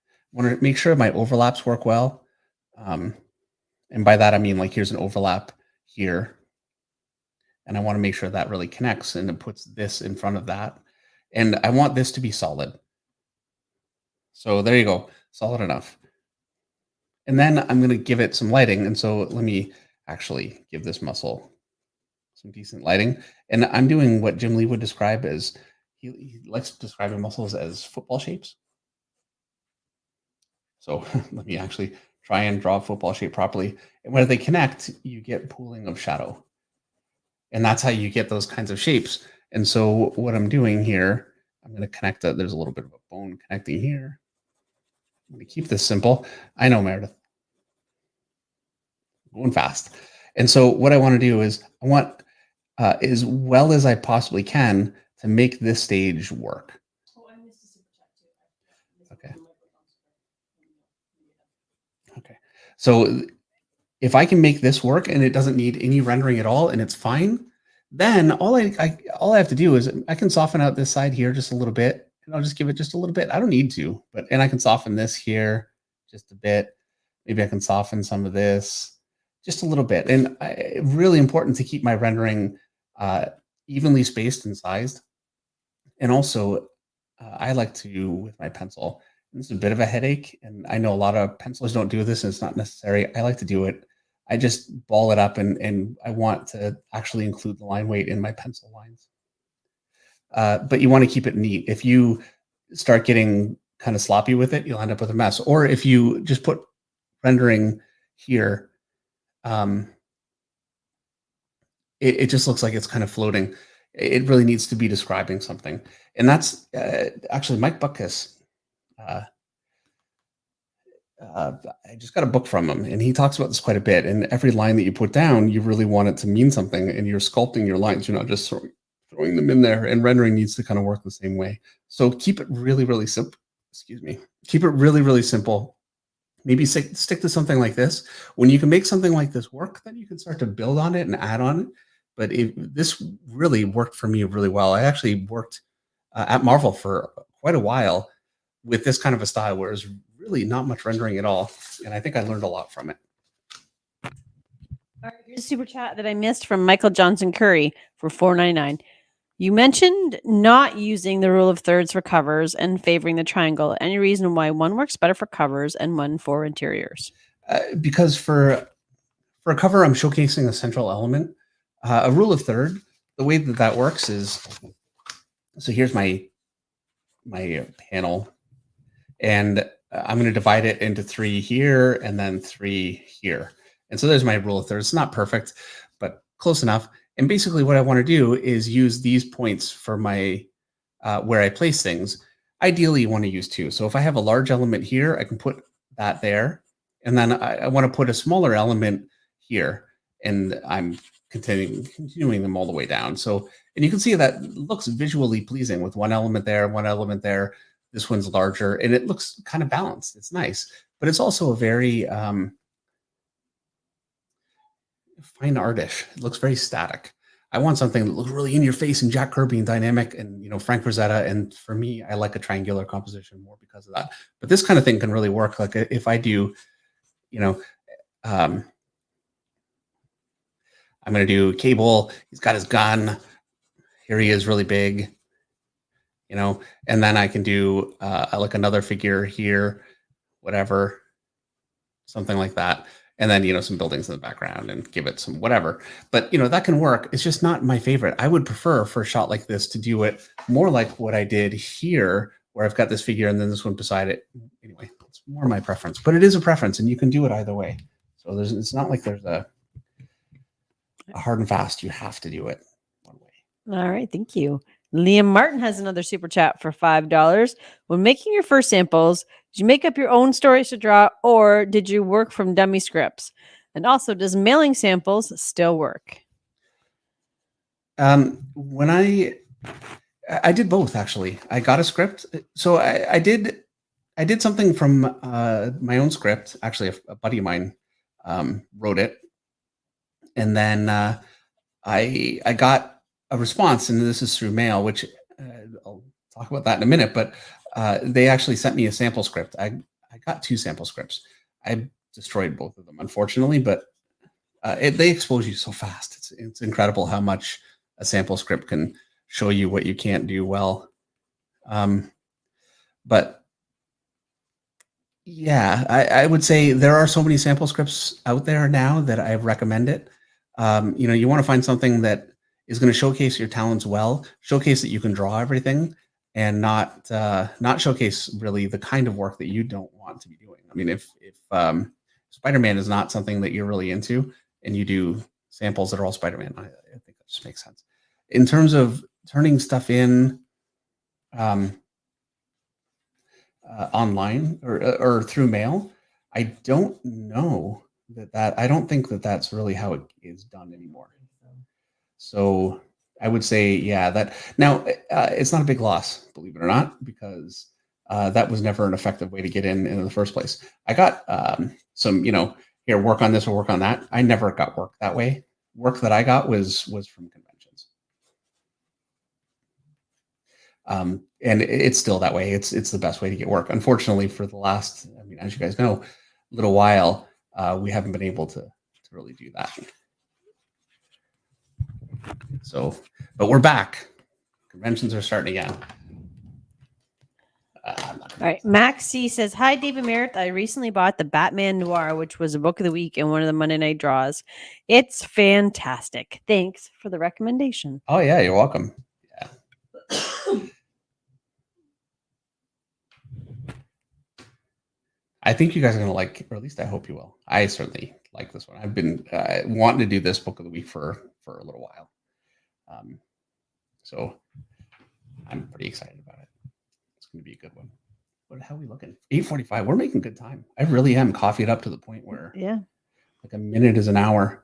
I want to make sure my overlaps work well. And by that, I mean, like, here's an overlap here. And I want to make sure that really connects, and it puts this in front of that. And I want this to be solid. So there you go, solid enough. And then I'm going to give it some lighting. And so let me actually give this muscle some decent lighting. And I'm doing what Jim Lee would describe as, he likes describing muscles as football shapes. So let me actually try and draw a football shape properly. And when they connect, you get pooling of shadow. And that's how you get those kinds of shapes. And so what I'm doing here, I'm going to connect that. There's a little bit of a bone connecting here. I'm going to keep this simple. I know, Meredith. Going fast. And so what I want to do is I want, as well as I possibly can, to make this stage work. Oh, I missed a super chat too. Okay. Okay. So if I can make this work and it doesn't need any rendering at all and it's fine, then all I have to do is I can soften out this side here just a little bit, and I'll just give it just a little bit. I don't need to, and I can soften this here just a bit. Maybe I can soften some of this just a little bit. And really important to keep my rendering evenly spaced and sized. And also, I like to, with my pencil, and this is a bit of a headache, and I know a lot of pencilers don't do this, and it's not necessary. I like to do it. I just ball it up, and I want to actually include the line weight in my pencil lines. but you want to keep it neat. If you start getting kind of sloppy with it, you'll end up with a mess. Or if you just put rendering here, it just looks like it's kind of floating. It really needs to be describing something. And that's actually Mike Butkus. I just got a book from him, and he talks about this quite a bit. And every line that you put down, you really want it to mean something, and you're sculpting your lines. You're not just throwing them in there. And rendering needs to kind of work the same way. So keep it really, really simple. Excuse me. Keep it really, really simple. Maybe stick to something like this. When you can make something like this work, then you can start to build on it and add on it. But this really worked for me really well. I actually worked at Marvel for quite a while with this kind of a style where there's really not much rendering at all. And I think I learned a lot from it. All right, here's a super chat that I missed from Michael Johnson Curry for $4.99. You mentioned not using the rule of thirds for covers and favoring the triangle. Any reason why one works better for covers and one for interiors? Because for a cover, I'm showcasing a central element. A rule of third, the way that works is, so here's my panel, and I'm going to divide it into 3 here and then 3 here. And so there's my rule of thirds. It's not perfect, but close enough. And basically what I want to do is use these points for my where I place things. Ideally, you want to use 2. So if I have a large element here, I can put that there. And then I want to put a smaller element here. And I'm continuing them all the way down. So, and you can see that looks visually pleasing with one element there, one element there. This one's larger, and it looks kind of balanced. It's nice, but it's also a very fine artish. It looks very static. I want something that looks really in your face and Jack Kirby and dynamic and, Frank Rosetta. And for me, I like a triangular composition more because of that. But this kind of thing can really work. Like if I do, I'm going to do Cable. He's got his gun. Here he is really big, and then I can do like another figure here, whatever, something like that. And then, some buildings in the background and give it some whatever. But, that can work. It's just not my favorite. I would prefer for a shot like this to do it more like what I did here, where I've got this figure and then this one beside it. Anyway, it's more my preference, but it is a preference and you can do it either way. So it's not like there's a hard and fast. You have to do it one way. All right. Thank you. Liam Martin has another super chat for $5. When making your first samples, did you make up your own stories to draw, or did you work from dummy scripts? And also, does mailing samples still work? When I did both, actually. I got a script. So I did something from my own script. Actually, a buddy of mine wrote it. And then I got a response, and this is through mail, which I'll talk about that in a minute, but they actually sent me a sample script. I got 2 sample scripts. I destroyed both of them, unfortunately, but they expose you so fast. It's incredible how much a sample script can show you what you can't do well. But yeah, I would say there are so many sample scripts out there now that I recommend it. You want to find something that is going to showcase your talents well, showcase that you can draw everything, and not showcase really the kind of work that you don't want to be doing. I mean, if Spider-Man is not something that you're really into, and you do samples that are all Spider-Man, I think that just makes sense. In terms of turning stuff in online or through mail, I don't know that I don't think that that's really how it is done anymore. So I would say, yeah, that now it's not a big loss, believe it or not, because that was never an effective way to get in the first place. I got some, here, work on this or work on that. I never got work that way. Work that I got was from conventions. And it's still that way. It's the best way to get work. Unfortunately, for the last, as you guys know, little while, we haven't been able to really do that. So, but we're back. Conventions are starting again. All right. Maxie says, hi, David Merritt. I recently bought the Batman Noir, which was a book of the week and one of the Monday Night Draws. It's fantastic. Thanks for the recommendation. Oh, yeah. You're welcome. Yeah. I think you guys are going to like, or at least I hope you will. I certainly like this one. I've been wanting to do this book of the week for a little while. So I'm pretty excited about it. It's going to be a good one. What the hell are we looking? 8:45. We're making good time. I really am coffeeed up to the point where like a minute is an hour.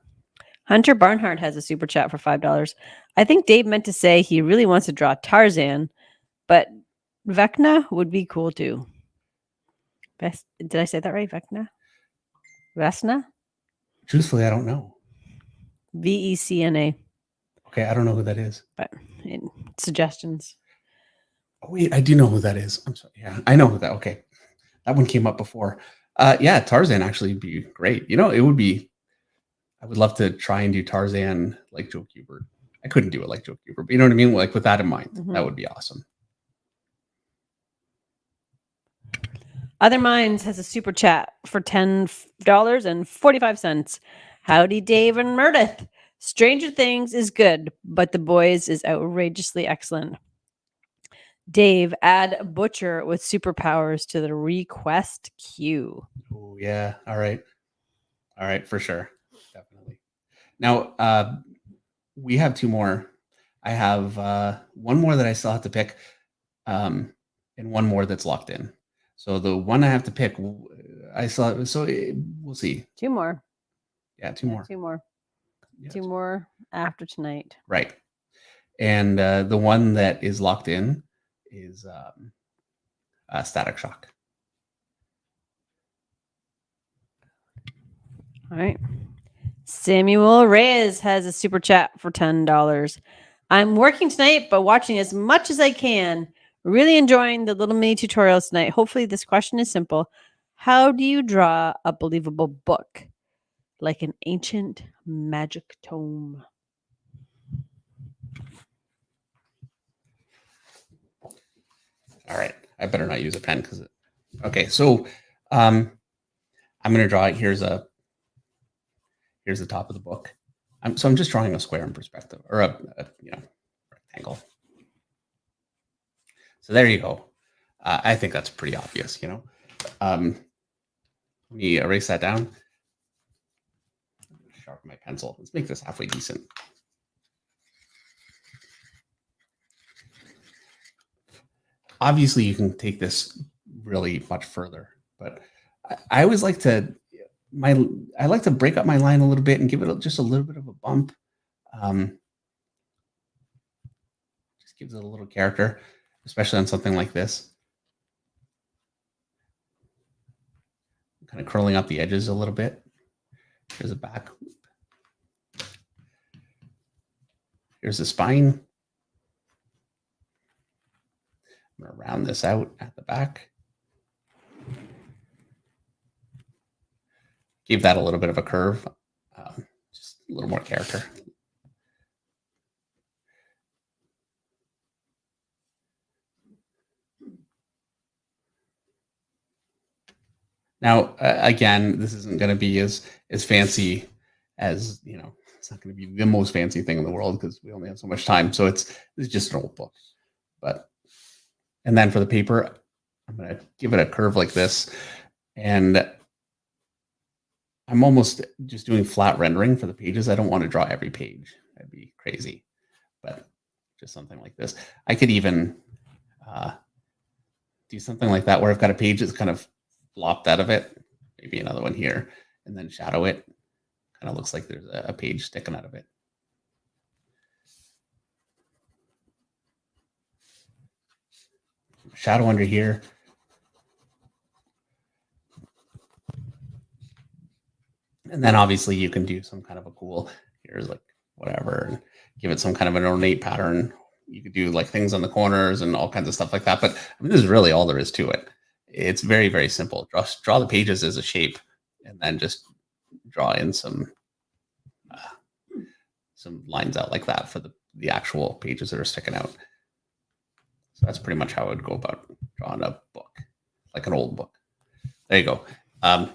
Hunter Barnhart has a super chat for $5. I think Dave meant to say he really wants to draw Tarzan, but Vecna would be cool too. Did I say that right? Vecna? Vesna? Truthfully, I don't know. Vecna. Okay, I don't know who that is. But suggestions. Oh wait, I do know who that is. I'm sorry. Yeah, I know who that. Okay, that one came up before. Yeah, Tarzan actually would be great. You know, it would be. I would love to try and do Tarzan like Joe Kubert. I couldn't do it like Joe Kubert, but you know what I mean. Like with that in mind, that would be awesome. Other Minds has a super chat for $10.45. Howdy, Dave and Meredith. Stranger Things is good, but The Boys is outrageously excellent. Dave, add Butcher with superpowers to the request queue. Oh yeah. All right, for sure, definitely. Now we have two more. I have one more that I still have to pick, and one more that's locked in. So the one I have to pick, I saw. So we'll see. Two more. Yeah, two more. Two more. Yeah, two more after tonight. Right. And the one that is locked in is Static Shock. All right. Samuel Reyes has a super chat for $10. I'm working tonight, but watching as much as I can. Really enjoying the little mini tutorials tonight. Hopefully this question is simple. How do you draw a believable book? Like an ancient magic tome. All right. I better not use a pen because okay, so I'm gonna draw it. Here's the top of the book. I'm just drawing a square in perspective or a rectangle. So there you go. I think that's pretty obvious, Let me erase that down. Sharpen my pencil. Let's make this halfway decent. Obviously, you can take this really much further, but I always like to I like to break up my line a little bit and give it just a little bit of a bump. Just gives it a little character, especially on something like this. Kind of curling up the edges a little bit. Here's a back. Here's the spine. I'm going to round this out at the back. Give that a little bit of a curve, just a little more character. Now, again, this isn't going to be as fancy as, it's not going to be the most fancy thing in the world because we only have so much time. So it's just an old book. And then for the paper, I'm going to give it a curve like this. And I'm almost just doing flat rendering for the pages. I don't want to draw every page. That'd be crazy. But just something like this. I could even do something like that where I've got a page that's kind of flopped out of it. Maybe another one here. And then shadow it. Kind of looks like there's a page sticking out of it. Shadow under here. And then obviously you can do some kind of a cool, here's like whatever, and give it some kind of an ornate pattern. You could do like things on the corners and all kinds of stuff like that. But I mean, this is really all there is to it. It's very, very simple. Draw the pages as a shape and then just draw in some lines out like that for the actual pages that are sticking out. So that's pretty much how I would go about drawing a book, like an old book. There you go.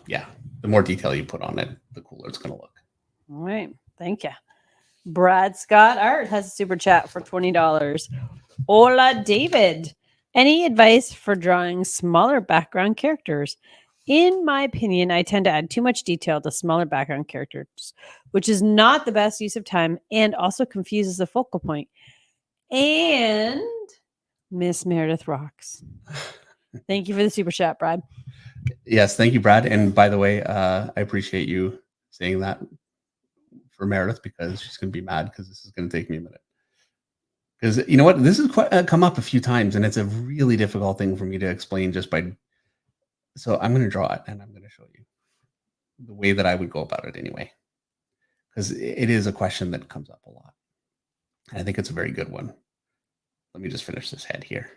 Yeah, the more detail you put on it, the cooler it's going to look. All right. Thank you. Brad Scott Art has a super chat for $20. Hola, David. Any advice for drawing smaller background characters? In my opinion, I tend to add too much detail to smaller background characters, which is not the best use of time and also confuses the focal point. And Miss Meredith rocks. Thank you for the super chat, Brad. Yes, thank you, Brad. And by the way, I appreciate you saying that for Meredith, because she's going to be mad because this is going to take me a minute. Because you know what, this has come up a few times, and it's a really difficult thing for me to explain just by. So I'm going to draw it, and I'm going to show you the way that I would go about it anyway, because it is a question that comes up a lot. And I think it's a very good one. Let me just finish this head here.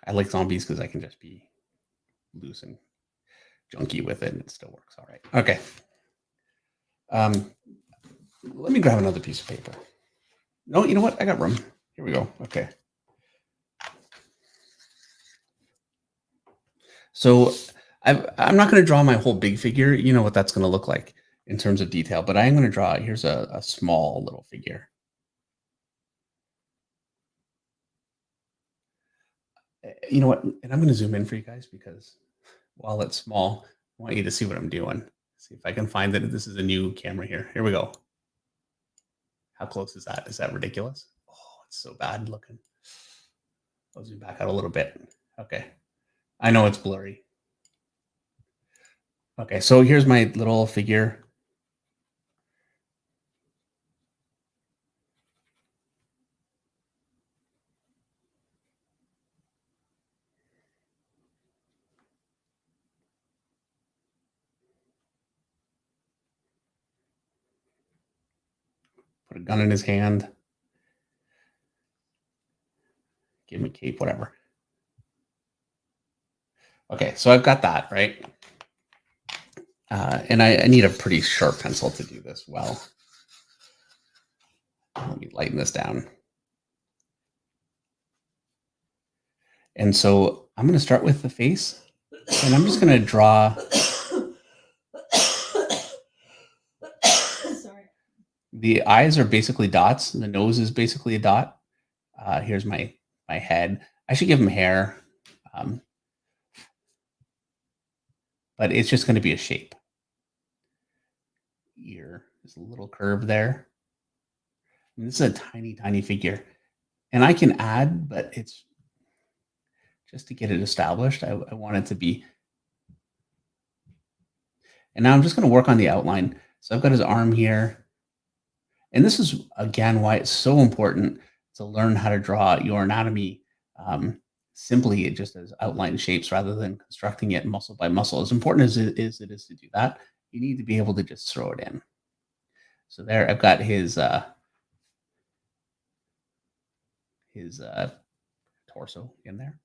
I like zombies because I can just be loose and junky with it, and it still works all right. Okay. Let me grab another piece of paper. No, you know what? I got room. Here we go. Okay. So I'm not going to draw my whole big figure. You know what that's going to look like in terms of detail, but I am going to draw, here's a small little figure. You know what? And I'm going to zoom in for you guys because while it's small, I want you to see what I'm doing. See if I can find that this is a new camera here. Here we go. How close is that? Is that ridiculous? Oh, it's so bad looking. I'll zoom back out a little bit. Okay. I know it's blurry. Okay, so here's my little figure. Put a gun in his hand. Give him a cape, whatever. Okay, so I've got that, right? And I need a pretty sharp pencil to do this well. Let me lighten this down. And so I'm going to start with the face, and I'm just going to draw. Sorry. The eyes are basically dots. The nose is basically a dot. Here's my head. I should give him hair, but it's just going to be a shape. Ear. There's a little curve there. And this is a tiny, tiny figure. And I can add, but it's just to get it established. I want it to be. And now I'm just going to work on the outline. So I've got his arm here. And this is, again, why it's so important to learn how to draw your anatomy simply just as outline shapes rather than constructing it muscle by muscle. As important as it is to do that, you need to be able to just throw it in. So there, I've got his torso in there.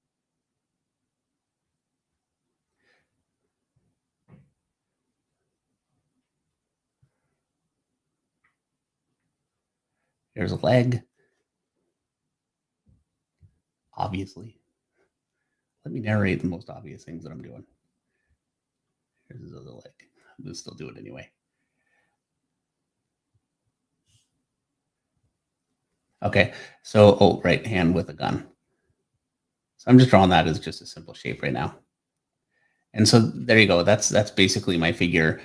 There's a leg. Obviously. Let me narrate the most obvious things that I'm doing. Here's his other leg. I'm going to still do it anyway. Okay, so, right hand with a gun. So I'm just drawing that as just a simple shape right now. And so there you go. That's basically my figure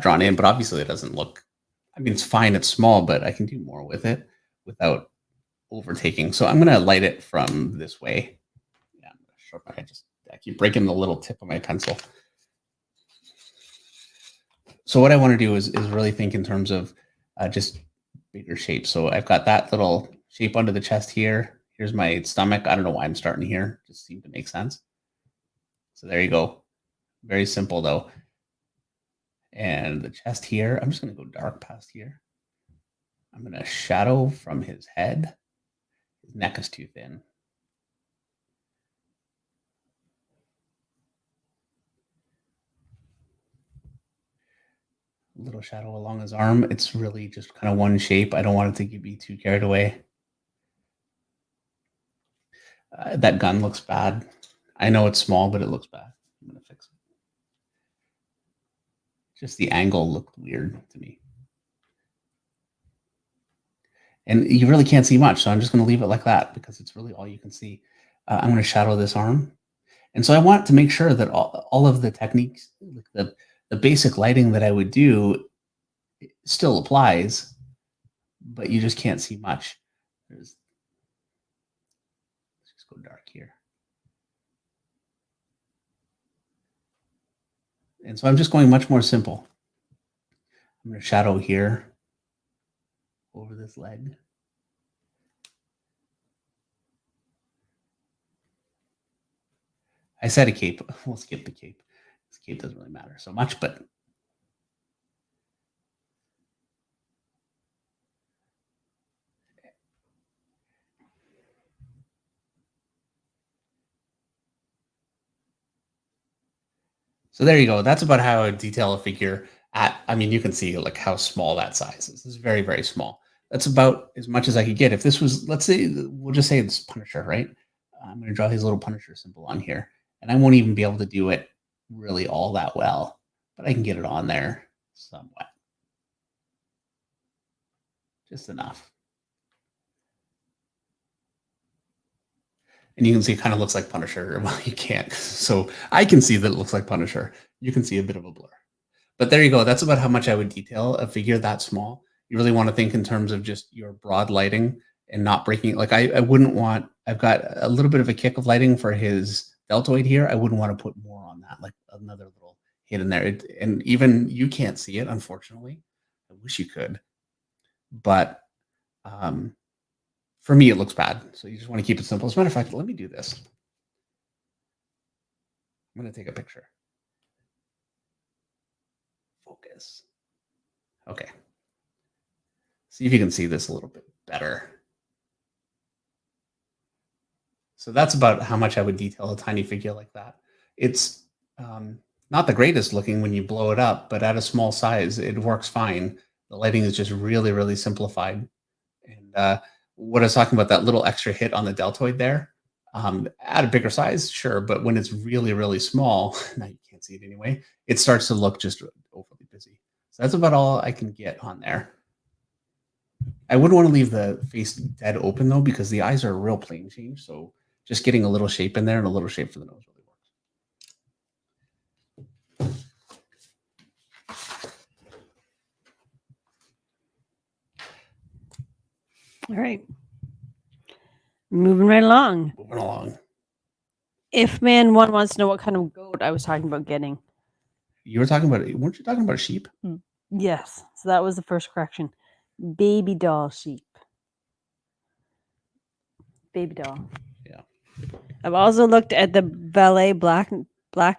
drawn in, but obviously it doesn't look, I mean, it's fine. It's small, but I can do more with it without overtaking. So I'm going to light it from this way. Yeah, I'm going to sharpen. I keep breaking the little tip of my pencil. So what I want to do is really think in terms of just bigger shapes. So I've got that little shape under the chest here. Here's my stomach. I don't know why I'm starting here. Just seemed to make sense. So there you go. Very simple though. And the chest here, I'm just going to go dark past here. I'm going to shadow from his head. His neck is too thin. A little shadow along his arm. It's really just kind of one shape. I don't want it to be too carried away. That gun looks bad. I know it's small, but it looks bad. I'm going to fix it. Just the angle looked weird to me. And you really can't see much. So I'm just going to leave it like that because it's really all you can see. I'm going to shadow this arm. And so I want to make sure that all of the techniques, like the basic lighting that I would do still applies, but you just can't see much. Let's just go dark here. And so I'm just going much more simple. I'm going to shadow here over this leg. I said a cape. We'll skip the cape. This cape doesn't really matter so much, but so there you go. That's about how I would detail a figure at, I mean, you can see like how small that size is. It's very, very small. That's about as much as I could get. If this was, let's say, we'll just say it's Punisher, right? I'm going to draw his little Punisher symbol on here. And I won't even be able to do it really all that well, but I can get it on there somewhat. Just enough. And you can see it kind of looks like Punisher. Well, you can't. So I can see that it looks like Punisher. You can see a bit of a blur. But there you go. That's about how much I would detail a figure that small. You really want to think in terms of just your broad lighting and not breaking it. Like I wouldn't want, I've got a little bit of a kick of lighting for his deltoid here. I wouldn't want to put more on that, like another little hit in there. And even you can't see it, unfortunately. I wish you could. But for me, it looks bad. So you just want to keep it simple. As a matter of fact, let me do this. I'm going to take a picture. Focus. Okay. See if you can see this a little bit better. So that's about how much I would detail a tiny figure like that. It's not the greatest looking when you blow it up, but at a small size, it works fine. The lighting is just really, really simplified. And what I was talking about, that little extra hit on the deltoid there, at a bigger size, sure. But when it's really, really small, now you can't see it anyway, it starts to look just overly busy. So that's about all I can get on there. I wouldn't want to leave the face dead open though, because the eyes are a real plane change. So just getting a little shape in there and a little shape for the nose really works. All right. Moving right along. Moving along. If man one wants to know what kind of goat I was talking about getting. You were talking about, weren't you talking about a sheep? Yes. So that was the first correction. Baby doll sheep. Baby doll. Yeah. I've also looked at the ballet black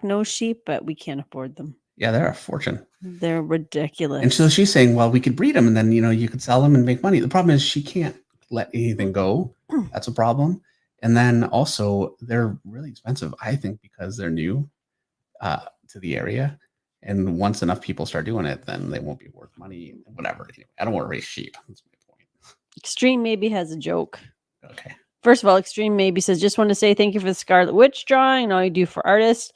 nose sheep, but we can't afford them. Yeah, they're a fortune. They're ridiculous. And so she's saying, well, we could breed them and then, you could sell them and make money. The problem is she can't let anything go. That's a problem. And then also they're really expensive, I think, because they're new to the area. And once enough people start doing it, then they won't be worth money, whatever. Anyway, I don't want to raise sheep. That's my point. Extreme Maybe has a joke. Okay. First of all, Extreme Maybe says, just want to say thank you for the Scarlet Witch drawing and all you do for artists.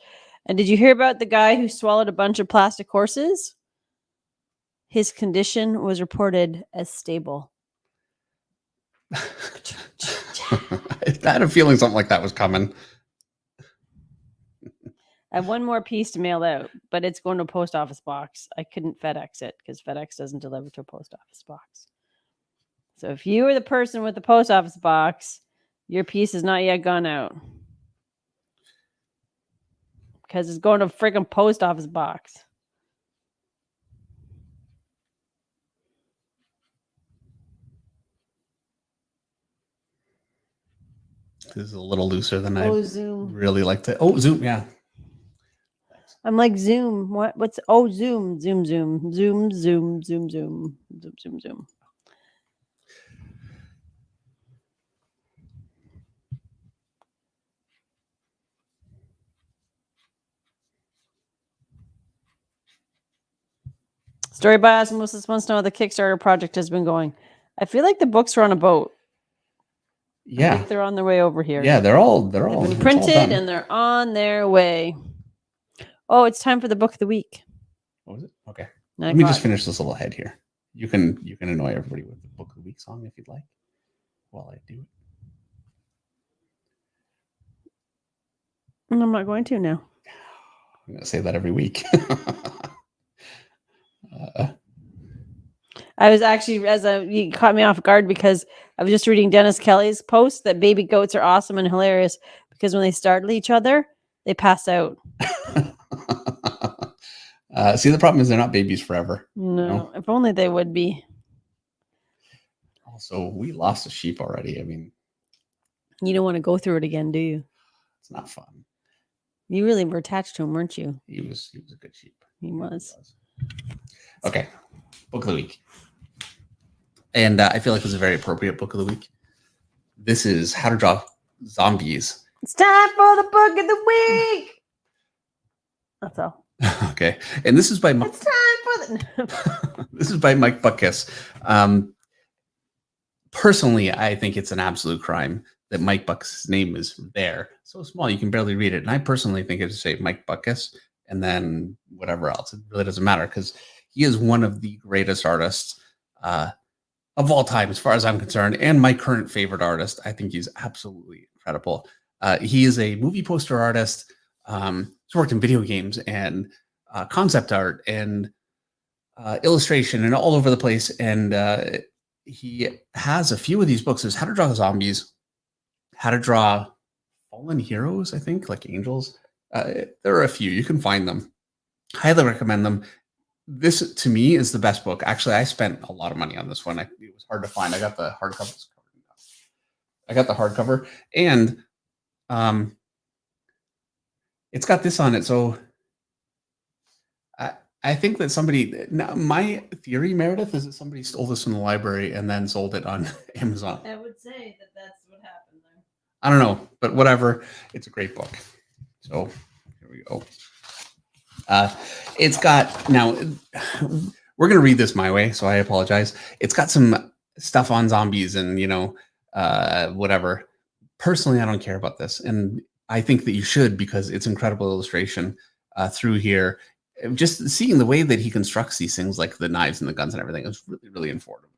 And did you hear about the guy who swallowed a bunch of plastic horses? His condition was reported as stable. I had a feeling something like that was coming. I have one more piece to mail out, but it's going to a post office box. I couldn't FedEx it because FedEx doesn't deliver to a post office box. So if you are the person with the post office box, your piece has not yet gone out. Because it's going to a freaking post office box. This is a little looser than I Zoom. really like to. Oh, Zoom, yeah. I'm like Zoom. What's Zoom? Zoom, Zoom, Zoom, Zoom, Zoom, Zoom, Zoom, Zoom, Zoom. Story by Osmosis wants to know how the Kickstarter project has been going. I feel like the books are on a boat. Yeah. I think they're on their way over here. Yeah, they're all They've been printed and they're on their way. Oh, it's time for the book of the week. What was it? Okay. 9 Let me o'clock. just finish this little head here. You can annoy everybody with the book of the week song if you'd like, while I do it. And I'm not going to now. I'm going to say that every week. I was actually, you caught me off guard because I was just reading Dennis Kelly's post that baby goats are awesome and hilarious because when they startle each other, they pass out. See, the problem is they're not babies forever. No, you know? if only they would be. Also, we lost a sheep already. I mean, you don't want to go through it again, do you? It's not fun. You really were attached to him, weren't you? He was a good sheep. He was. Okay, book of the week. And I feel like it's a very appropriate book of the week. This is How to Draw Zombies. It's time for the book of the week. That's all. Okay, and this is by It's time for the. This is by Mike Butkus. Personally, I think it's an absolute crime that Mike Butkus' name is there. So small, you can barely read it. And I personally think it should say Mike Butkus and then whatever else. It really doesn't matter because he is one of the greatest artists of all time, as far as I'm concerned, and my current favorite artist. I think he's absolutely incredible. He is a movie poster artist. He's worked in video games and concept art and illustration and all over the place. And he has a few of these books. There's How to Draw Zombies, How to Draw Fallen Heroes, I think, like angels. There are a few. You can find them. Highly recommend them. This, to me, is the best book. Actually, I spent a lot of money on this one. It was hard to find. I got the hardcover. And it's got this on it. So I think that somebody, now my theory, Meredith, is that somebody stole this from the library and then sold it on Amazon. I would say that that's what happened there. I don't know, but whatever. It's a great book. So here we go. It's got, now we're going to read this my way, so I apologize. It's got some stuff on zombies and, whatever. Personally, I don't care about this. And I think that you should, because it's incredible illustration through here. Just seeing the way that he constructs these things, like the knives and the guns and everything, is really, really informative.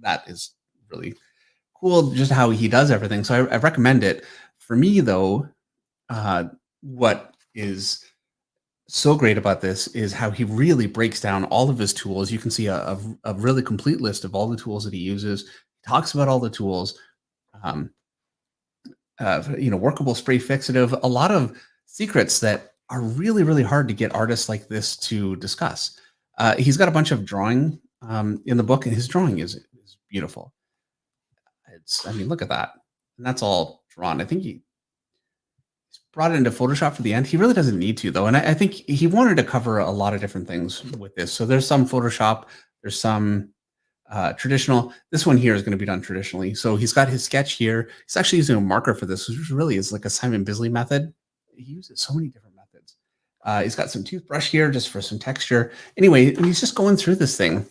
That is really cool, just how he does everything. So I recommend it. For me, though, what is so great about this is how he really breaks down all of his tools. You can see a really complete list of all the tools that he uses. He talks about all the tools, workable spray fixative, a lot of secrets that are really, really hard to get artists like this to discuss. He's got a bunch of drawing in the book, and his drawing is beautiful. Look at that. And that's all drawn. I think he's brought it into Photoshop for the end. He really doesn't need to, though. And I think he wanted to cover a lot of different things with this. So there's some Photoshop, there's some traditional. This one here is going to be done traditionally. So he's got his sketch here. He's actually using a marker for this, which really is like a Simon Bisley method. He uses so many different methods. He's got some toothbrush here just for some texture. Anyway, he's just going through this thing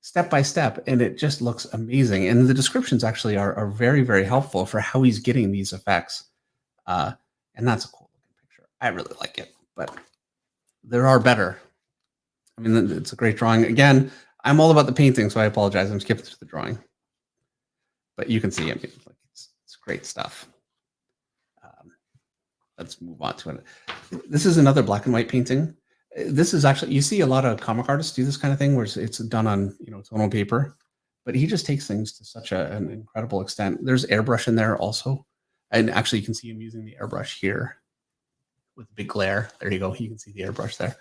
step by step, and it just looks amazing. And the descriptions actually are very, very helpful for how he's getting these effects. And that's a cool looking picture. I really like it, but there are better. It's a great drawing. Again, I'm all about the painting, so I apologize. I'm skipping through the drawing. But you can see, it's great stuff. Let's move on to it. This is another black and white painting. This is actually, you see a lot of comic artists do this kind of thing where it's done on, tonal paper, but he just takes things to such an incredible extent. There's airbrush in there also. And actually you can see him using the airbrush here with big glare. There you go. You can see the airbrush there.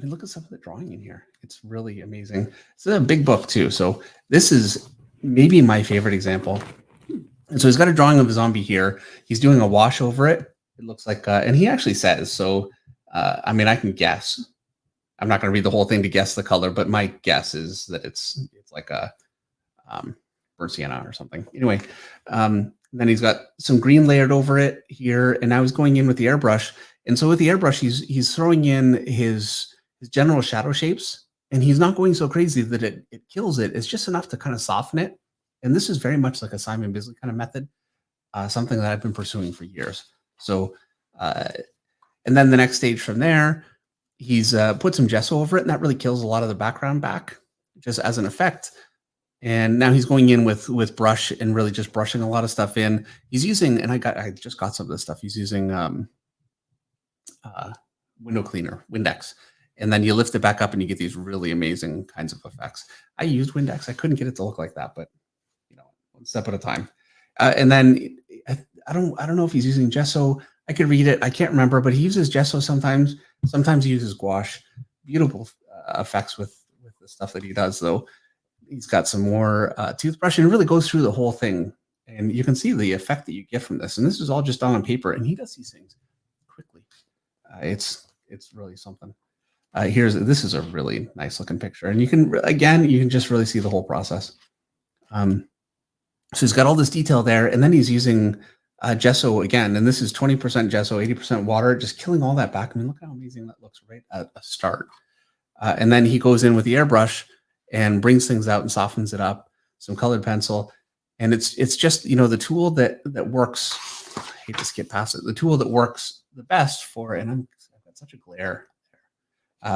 Look at some of the drawing in here. It's really amazing. It's a big book too. So this is maybe my favorite example. And so he's got a drawing of a zombie here. He's doing a wash over it. It looks like, and he actually says, so, I can guess. I'm not going to read the whole thing to guess the color, but my guess is that it's like a burnt sienna or something. Anyway, then he's got some green layered over it here, and now he's going in with the airbrush. And so with the airbrush, he's throwing in his general shadow shapes, and he's not going so crazy that it kills it. It's just enough to kind of soften it. And this is very much like a Simon Bisley kind of method, something that I've been pursuing for years. So, and then the next stage from there, he's put some gesso over it, and that really kills a lot of the background back, just as an effect. And now he's going in with brush and really just brushing a lot of stuff in. He's using, and I just got some of this stuff. He's using window cleaner, Windex, and then you lift it back up and you get these really amazing kinds of effects. I used Windex. I couldn't get it to look like that, but one step at a time. And then I don't know if he's using gesso. I could read it. I can't remember, but he uses gesso sometimes. Sometimes he uses gouache. Beautiful effects with the stuff that he does, though. He's got some more toothbrush, and it really goes through the whole thing. And you can see the effect that you get from this. And this is all just done on paper, and he does these things quickly. It's really something. This is a really nice looking picture, and you can just really see the whole process. So he's got all this detail there, and then he's using gesso again, and this is 20% gesso, 80% water, just killing all that back. I mean, look how amazing that looks right at a start. And then he goes in with the airbrush and brings things out and softens it up, some colored pencil, and it's just the tool that works. I hate to skip past it. The tool that works the best for, and I've got such a glare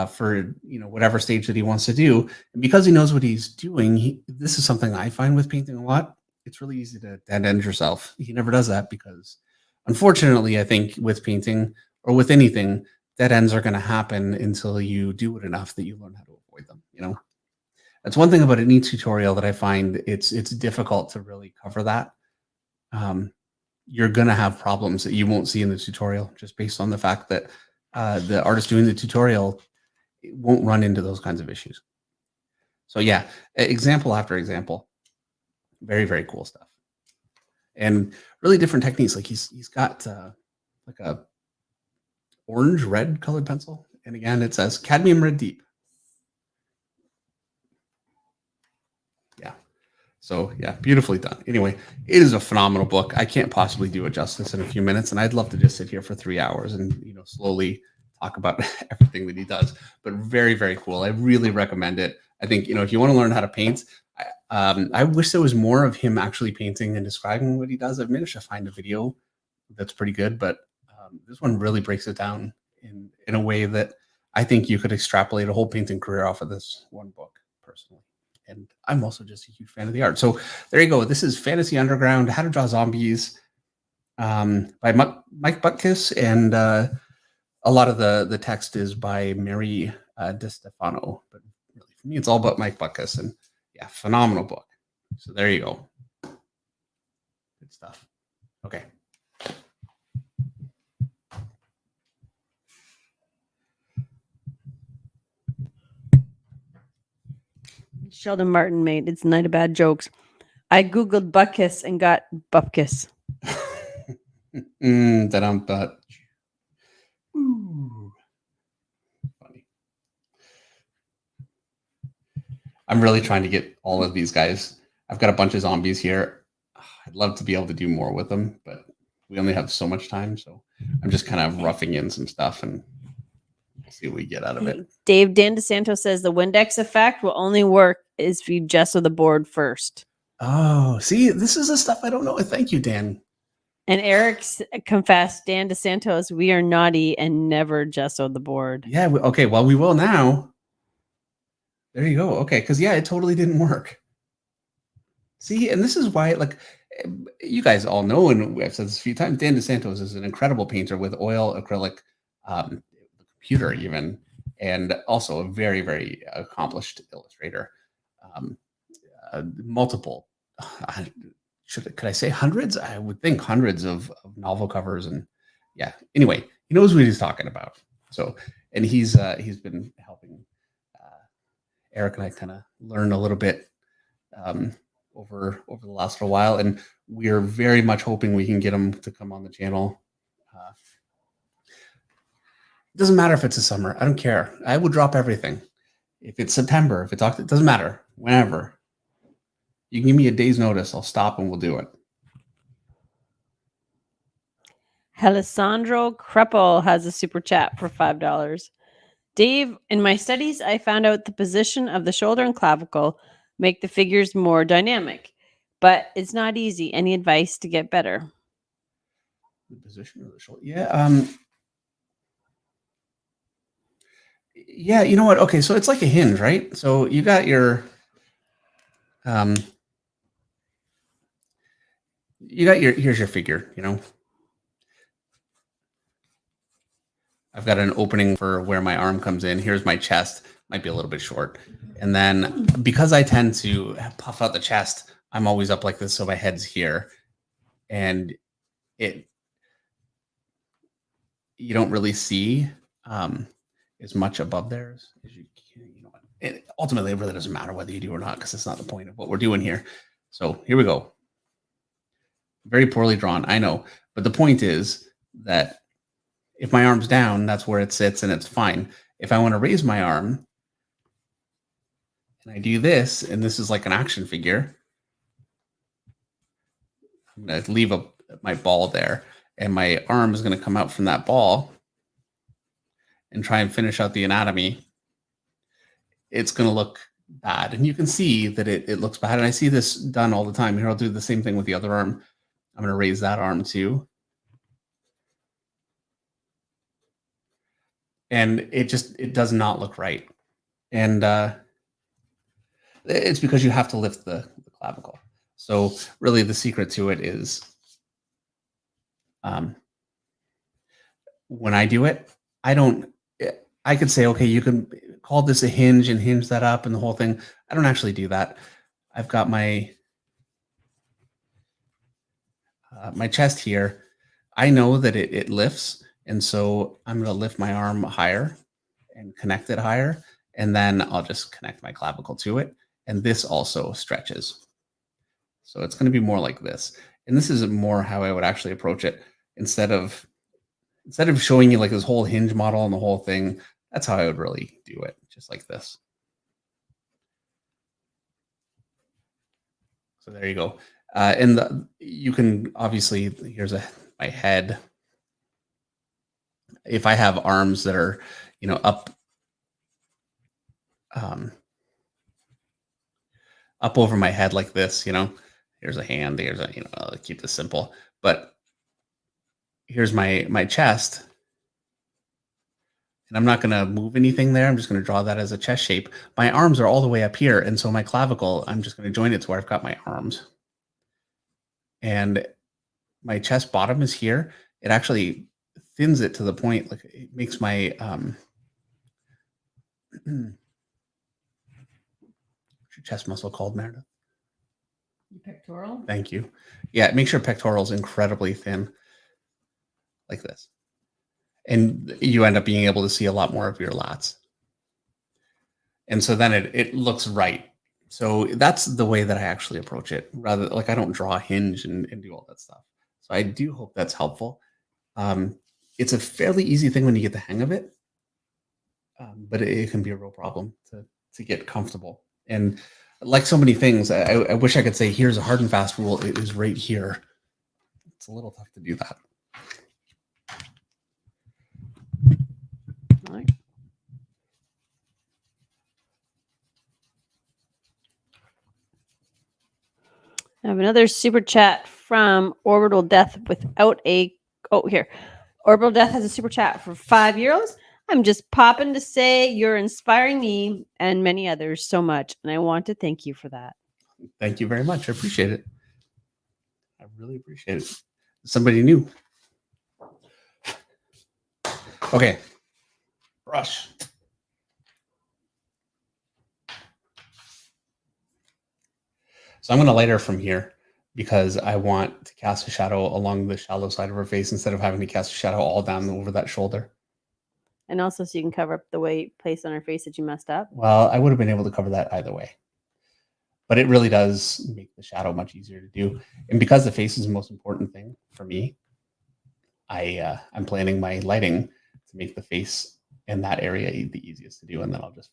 for whatever stage that he wants to do, and because he knows what he's doing, this is something I find with painting a lot. It's really easy to dead end yourself. He never does that because, unfortunately, I think with painting or with anything, dead ends are going to happen until you do it enough that you learn how to avoid them. That's one thing about a neat tutorial that I find it's difficult to really cover that. You're going to have problems that you won't see in the tutorial just based on the fact that the artist doing the tutorial won't run into those kinds of issues. So yeah, example after example. Very, very cool stuff. And really different techniques. Like he's got like a orange red colored pencil. And again, it says cadmium red deep. Yeah. So yeah, beautifully done. Anyway, it is a phenomenal book. I can't possibly do it justice in a few minutes. And I'd love to just sit here for 3 hours and, slowly talk about everything that he does, but very, very cool. I really recommend it. I think, if you want to learn how to paint, I wish there was more of him actually painting and describing what he does. I've managed to find a video that's pretty good, but this one really breaks it down in a way that I think you could extrapolate a whole painting career off of this one book personally. And I'm also just a huge fan of the art. So there you go. This is Fantasy Underground, How to Draw Zombies by Mike Butkus. And a lot of the text is by Mary DeStefano. But really, for me, it's all about Mike Butkus. And yeah, phenomenal book. So there you go. Good stuff. Okay. Sheldon Martin made It's Night of Bad Jokes. I Googled Butkus and got Bupkus. But funny. I'm really trying to get all of these guys. I've got a bunch of zombies here. I'd love to be able to do more with them, but we only have so much time. So I'm just kind of roughing in some stuff and see what we get out of it. Dave Dan DeSanto says the Windex effect will only work if you gesso the board first. Oh, see, this is the stuff I don't know. Thank you, Dan. And Eric confessed, Dan DeSantos, we are naughty and never gesso the board. Yeah. Okay. Well, we will now. There you go. Okay. Because yeah, it totally didn't work. See, and this is why, like, you guys all know, and I've said this a few times, Dan DeSantos is an incredible painter with oil, acrylic, computer even, and also a very, very accomplished illustrator. Multiple, could I say hundreds? I would think hundreds of novel covers, and yeah. Anyway, he knows what he's talking about. So, and he's been helping Eric and I kind of learn a little bit over the last little while, and we're very much hoping we can get him to come on the channel. It doesn't matter if it's a summer. I don't care. I will drop everything. If it's September, if it's October, it doesn't matter. Whenever. You can give me a day's notice. I'll stop and we'll do it. Alessandro Kreppel has a super chat for $5. Dave, in my studies, I found out the position of the shoulder and clavicle make the figures more dynamic, but it's not easy. Any advice to get better? The position of the shoulder. Yeah. Yeah, you know what? Okay, so it's like a hinge, right? So you got your um here's your figure, you know. I've got an opening for where my arm comes in. Here's my chest, might be a little bit short. And then because I tend to puff out the chest, I'm always up like this, so my head's here. And it you don't really see as much above there as you can. You know, ultimately, it really doesn't matter whether you do or not, because it's not the point of what we're doing here. So here we go. Very poorly drawn, I know. But the point is that if my arm's down, that's where it sits and it's fine. If I want to raise my arm and I do this, and this is like an action figure, I'm going to leave my ball there, and my arm is going to come out from that ball and try and finish out the anatomy. It's going to look bad. And you can see that it looks bad. And I see this done all the time. Here, I'll do the same thing with the other arm. I'm going to raise that arm too. And it does not look right. And it's because you have to lift the clavicle. So really the secret to it is when I do it, I could say, okay, you can call this a hinge and hinge that up and the whole thing. I don't actually do that. I've got my my chest here. I know that it lifts, and so I'm going to lift my arm higher and connect it higher, and then I'll just connect my clavicle to it, and this also stretches. So it's going to be more like this, and this is more how I would actually approach it. Instead of showing you like this whole hinge model and the whole thing, that's how I would really do it, just like this. So there you go. And you can obviously, here's my head. If I have arms that are, you know, up over my head like this, you know, here's a hand, here's a, you know, I'll keep this simple, but here's my chest. And I'm not going to move anything there. I'm just going to draw that as a chest shape. My arms are all the way up here. And so my clavicle, I'm just going to join it to where I've got my arms. And my chest bottom is here. It actually thins it to the point, like it makes my what's your chest muscle called, Meredith? Pectoral. Thank you. Yeah, it makes your pectorals incredibly thin, like this. And you end up being able to see a lot more of your lats. And so then it looks right. So that's the way that I actually approach it. Rather, like I don't draw a hinge and do all that stuff. So I do hope that's helpful. It's a fairly easy thing when you get the hang of it, but it can be a real problem to get comfortable. And like so many things, I wish I could say, here's a hard and fast rule. It is right here. It's a little tough to do that. All right. I have another super chat from Orbital Death without a. Oh, here. Orbital Death has a super chat for €5. I'm just popping to say you're inspiring me and many others so much. And I want to thank you for that. Thank you very much. I appreciate it. I really appreciate it. Somebody new. Okay. Brush. So I'm going to light her from here because I want to cast a shadow along the shallow side of her face instead of having to cast a shadow all down over that shoulder. And also so you can cover up the weight placed on her face that you messed up. Well, I would have been able to cover that either way. But it really does make the shadow much easier to do. And because the face is the most important thing for me, I'm planning my lighting to make the face and that area the easiest to do. And then I'll just,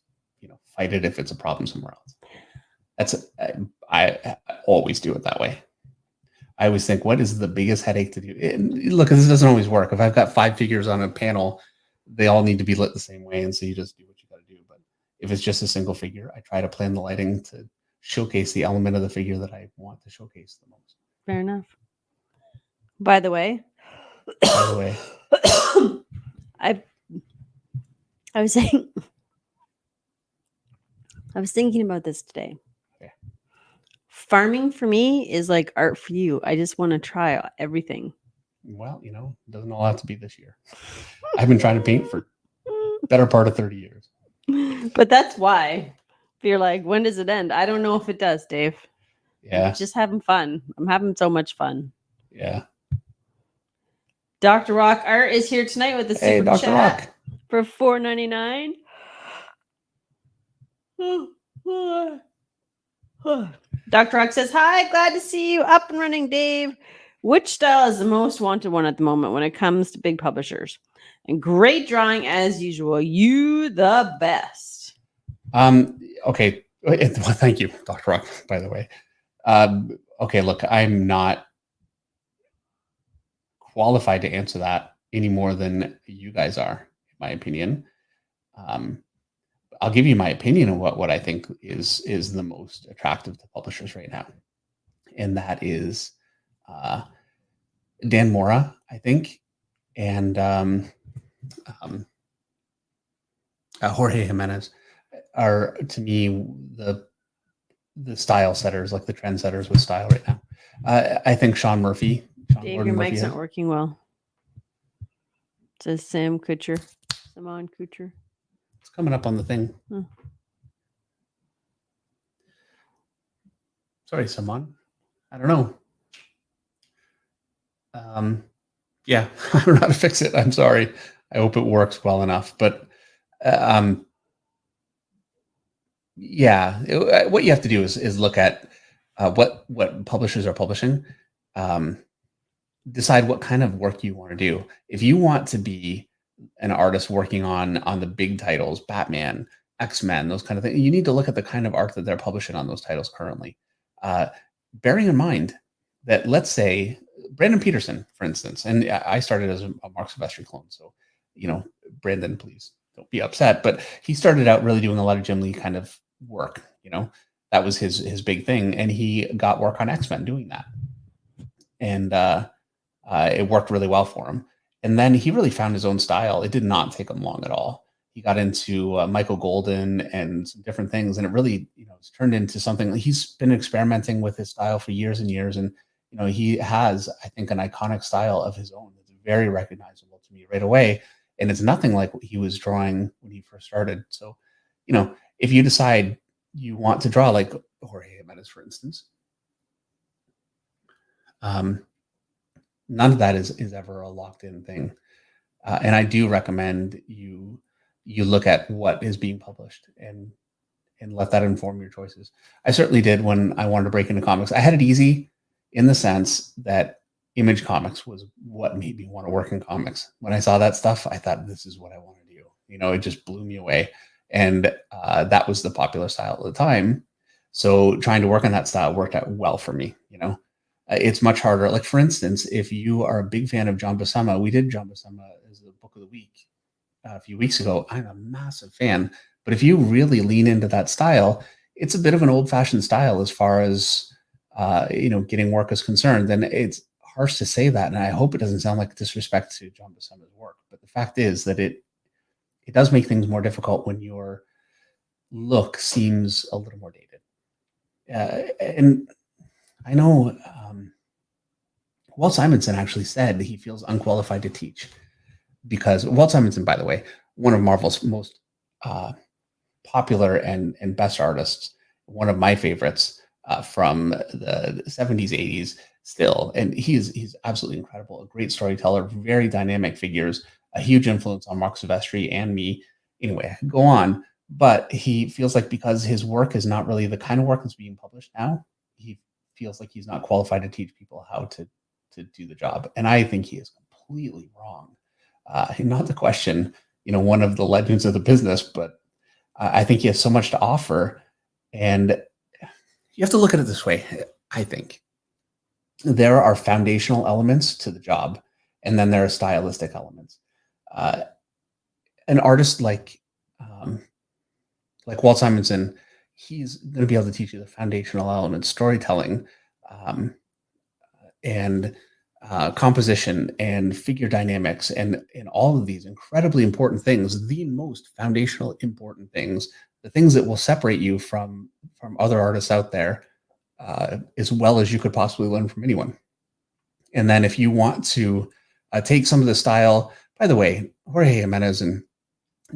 fight it if it's a problem somewhere else. I always do it that way. I always think, what is the biggest headache to do? And look, this doesn't always work. If I've got 5 figures on a panel, they all need to be lit the same way. And so you just do what you got to do. But if it's just a single figure, I try to plan the lighting to showcase the element of the figure that I want to showcase the most. Fair enough. By the way, I was saying I was thinking about this today. Okay. Farming for me is like art for you. I just want to try everything. Well, it doesn't all have to be this year. I've been trying to paint for better part of 30 years. But that's why. If you're like, when does it end? I don't know if it does, Dave. Yeah. I'm just having fun. I'm having so much fun. Yeah. Dr. Rock Art is here tonight with the Hey, super Dr. chat Rock. for $4.99. Dr. Rock says, hi, glad to see you up and running, Dave. Which style is the most wanted one at the moment when it comes to big publishers? And great drawing as usual. You the best. Okay. Well, thank you, Dr. Rock, by the way. Okay, look, I'm not qualified to answer that any more than you guys are, in my opinion. I'll give you my opinion on what I think is the most attractive to publishers right now, and that is Dan Mora, I think, and Jorge Jimenez are, to me, the style setters, like the trendsetters with style right now. I think Sean Murphy. Dave, Gordon your Murphy mic's not working well. It says Simon Kucher. It's coming up on the thing. Sorry, Simon. I don't know. Yeah, I don't know how to fix it. I'm sorry. I hope it works well enough. But yeah, what you have to do is look at what publishers are publishing. Decide what kind of work you want to do. If you want to be an artist working on the big titles, Batman, X-Men, those kind of things, you need to look at the kind of art that they're publishing on those titles currently. Bearing in mind that, let's say, Brandon Peterson, for instance, and I started as a Mark Silvestri clone, so Brandon, please don't be upset, but he started out really doing a lot of Jim Lee kind of work. That was his big thing, and he got work on X-Men doing that, and it worked really well for him. And then he really found his own style. It did not take him long at all. He got into Michael Golden and some different things, and it really, it's turned into something. He's been experimenting with his style for years and years, and he has, I think, an iconic style of his own. It's very recognizable to me right away, and it's nothing like what he was drawing when he first started. So, if you decide you want to draw like Jorge Jimenez, for instance, none of that is ever a locked-in thing, and I do recommend you look at what is being published and let that inform your choices. I certainly did when I wanted to break into comics. I had it easy in the sense that Image Comics was what made me want to work in comics. When I saw that stuff, I thought, this is what I want to do. It just blew me away, and that was the popular style at the time. So trying to work on that style worked out well for me. It's much harder. Like, for instance, if you are a big fan of John Buscema, we did John Buscema as the book of the week a few weeks ago. I'm a massive fan. But if you really lean into that style, it's a bit of an old-fashioned style as far as, getting work is concerned. Then it's harsh to say that, and I hope it doesn't sound like disrespect to John Buscema's work. But the fact is that it does make things more difficult when your look seems a little more dated. And I know Walt Simonson actually said he feels unqualified to teach, because Walt Simonson, by the way, one of Marvel's most popular and best artists, one of my favorites from the 70s, 80s still. And he's absolutely incredible, a great storyteller, very dynamic figures, a huge influence on Mark Silvestri and me. Anyway, I could go on, but he feels like because his work is not really the kind of work that's being published now, he feels like he's not qualified to teach people how to do the job. And I think he is completely wrong. Not to question, one of the legends of the business, but I think he has so much to offer. And you have to look at it this way. I think there are foundational elements to the job, and then there are stylistic elements. An artist like Walt Simonson, he's going to be able to teach you the foundational elements, storytelling, and composition and figure dynamics, and all of these incredibly important things, the most foundational important things the things that will separate you from other artists out there, as well as you could possibly learn from anyone. And then if you want to take some of the style, by the way, Jorge Jimenez and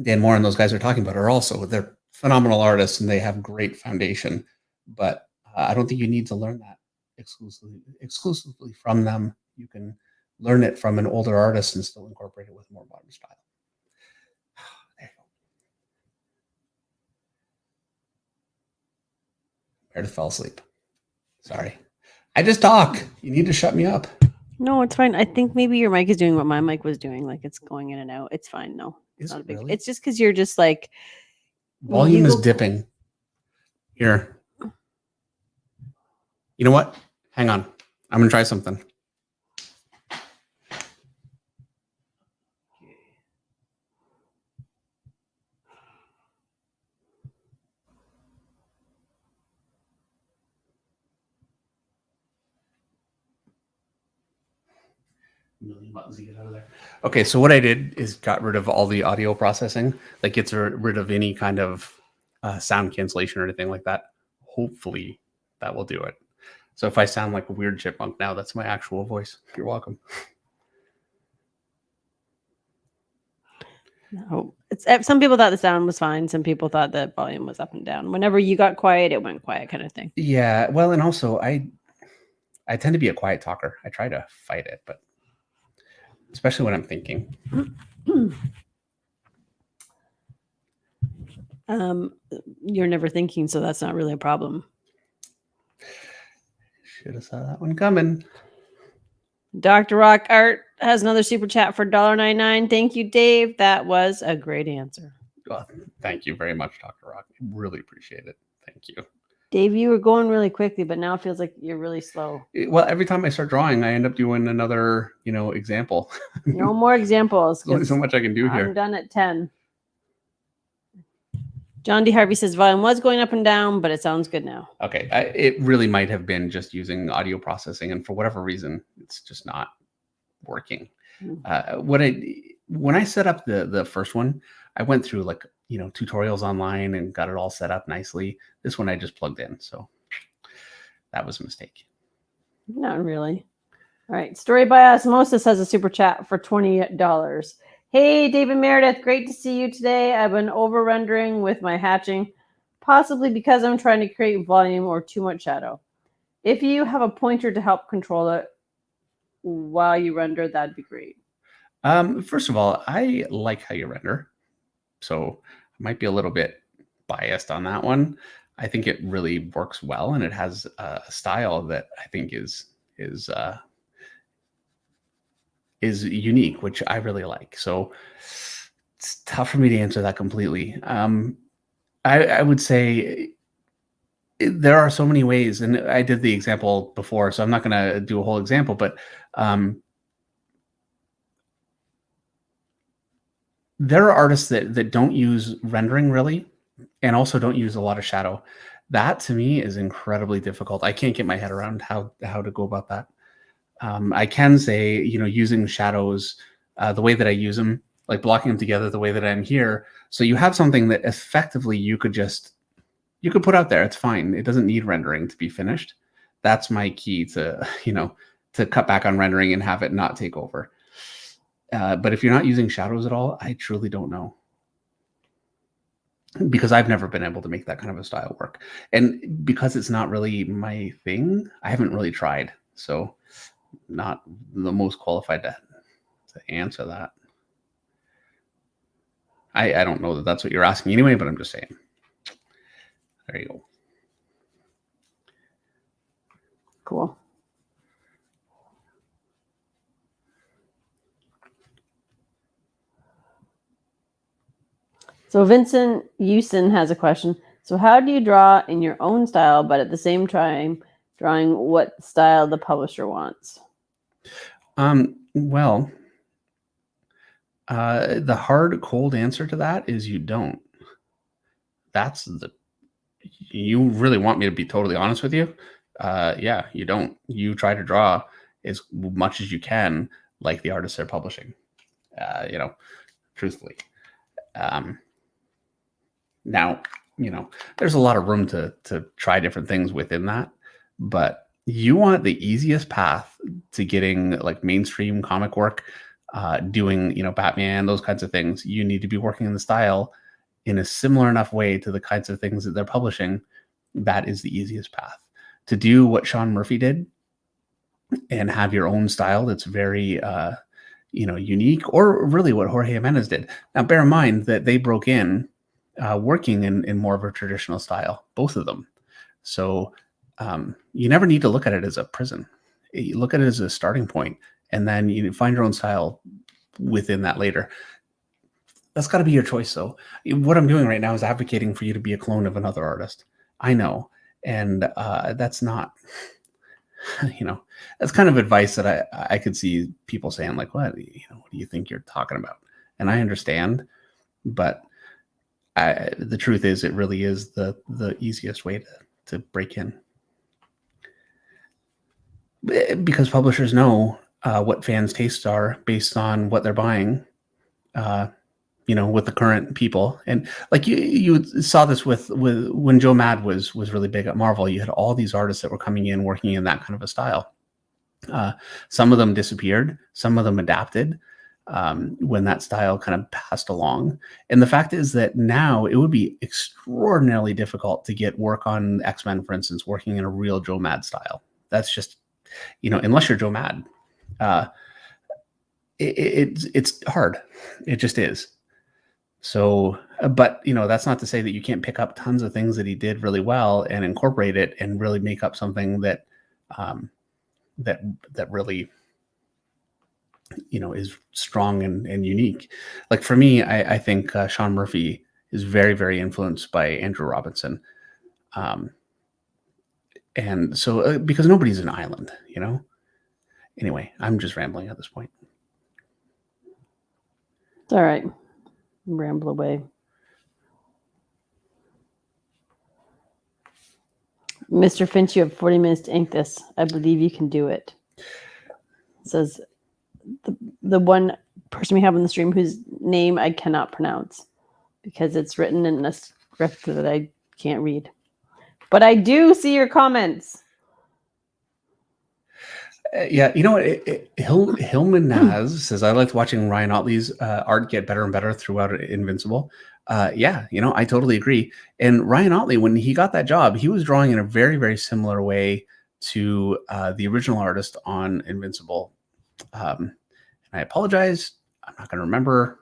Dan Moore and those guys are talking about are also, they're phenomenal artists and they have great foundation, but I don't think you need to learn that exclusively from them. You can learn it from an older artist and still incorporate it with more modern style. There you go. Meredith fell asleep. Sorry. I just talk. You need to shut me up. No, it's fine. I think maybe your mic is doing what my mic was doing. Like it's going in and out. It's fine. No, it's not a big. Really? It's just because you're just like volume is dipping. Here. You know what? Hang on. I'm gonna try something. Million buttons to get out of there. Okay, so what I did is got rid of all the audio processing, like gets rid of any kind of sound cancellation or anything like that. Hopefully that will do it. So if I sound like a weird chipmunk now, that's my actual voice. You're welcome. No, it's some people thought the sound was fine. Some people thought the volume was up and down. Whenever you got quiet, it went quiet, kind of thing. Yeah, well, and also I tend to be a quiet talker. I try to fight it, but especially when I'm thinking. You're never thinking, so that's not really a problem. Should have saw that one coming. Dr. Rock Art has another super chat for $1.99. Thank you, Dave. That was a great answer. Well, thank you very much, Dr. Rock. I really appreciate it. Thank you. Dave, you were going really quickly, but now it feels like you're really slow. Well, every time I start drawing, I end up doing another, example. No more examples. There's only so much I can do here. I'm done at 10. John D. Harvey says volume was going up and down, but it sounds good now. Okay. It really might have been just using audio processing, and for whatever reason, it's just not working. When I set up the first one, I went through tutorials online and got it all set up nicely. This one I just plugged in, so that was a mistake. Not really. All right. Story by Osmosis has a super chat for $20. Hey, David Meredith, great to see you today. I've been over-rendering with my hatching, possibly because I'm trying to create volume or too much shadow. If you have a pointer to help control it while you render, that'd be great. First of all, I like how you render, so I might be a little bit biased on that one. I think it really works well, and it has a style that I think is unique, which I really like. So it's tough for me to answer that completely. I would say there are so many ways, and I did the example before, so I'm not going to do a whole example, but there are artists that don't use rendering really, and also don't use a lot of shadow. That to me is incredibly difficult. I can't get my head around how to go about that. I can say, using shadows the way that I use them, like blocking them together the way that I'm here. So you have something that effectively you could put out there. It's fine. It doesn't need rendering to be finished. That's my key to, to cut back on rendering and have it not take over. But if you're not using shadows at all, I truly don't know. Because I've never been able to make that kind of a style work. And because it's not really my thing, I haven't really tried. So not the most qualified to answer that. I don't know that that's what you're asking anyway, but I'm just saying. There you go. Cool. So Vincent Houston has a question. So how do you draw in your own style, but at the same time drawing what style the publisher wants? Well, the hard, cold answer to that is you don't. You really want me to be totally honest with you? Yeah, you don't. You try to draw as much as you can like the artists they're publishing, truthfully. Now, there's a lot of room to try different things within that, but you want the easiest path to getting like mainstream comic work, doing, Batman, those kinds of things. You need to be working in the style in a similar enough way to the kinds of things that they're publishing. That is the easiest path to do what Sean Murphy did and have your own style that's very, unique, or really what Jorge Jimenez did. Now, bear in mind that they broke in working in more of a traditional style, both of them. So you never need to look at it as a prison. You look at it as a starting point, and then you find your own style within that later. That's got to be your choice, though. What I'm doing right now is advocating for you to be a clone of another artist. I know. And that's not, that's kind of advice that I could see people saying, like, what do you think you're talking about? And I understand, but the truth is, it really is the easiest way to break in. Because publishers know what fans' tastes are based on what they're buying, with the current people. And like you saw this with when Joe Mad was really big at Marvel. You had all these artists that were coming in working in that kind of a style. Some of them disappeared, some of them adapted when that style kind of passed along. And the fact is that now it would be extraordinarily difficult to get work on X-Men, for instance, working in a real Joe Mad style. That's just, unless you're Joe Mad, it's hard. It just is. So, but that's not to say that you can't pick up tons of things that he did really well and incorporate it and really make up something that that really is strong and unique. Like for me, I think Sean Murphy is very, very influenced by Andrew Robinson, and so because nobody's an island, Anyway, I'm just rambling at this point. It's all right. Ramble away. Mr. Finch, you have 40 minutes to ink this. I believe you can do it. It says the one person we have on the stream whose name I cannot pronounce because it's written in a script that I can't read. But I do see your comments. Yeah, Hillman Naz says, I liked watching Ryan Otley's art get better and better throughout Invincible. Yeah, I totally agree. And Ryan Otley, when he got that job, he was drawing in a very, very similar way to the original artist on Invincible. And I apologize, I'm not going to remember.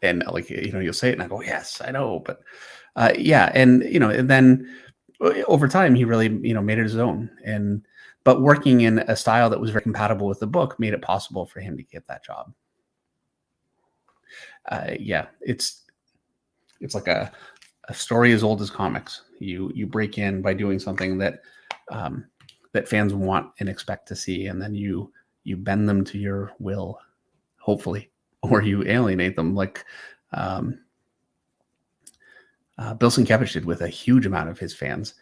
And you'll say it and I go, yes, I know. But yeah, and, and then over time, he really, made it his own. But working in a style that was very compatible with the book made it possible for him to get that job. Yeah, it's like a story as old as comics. You break in by doing something that that fans want and expect to see, and then you bend them to your will, hopefully, or you alienate them, like Bill Sienkiewicz did with a huge amount of his fans.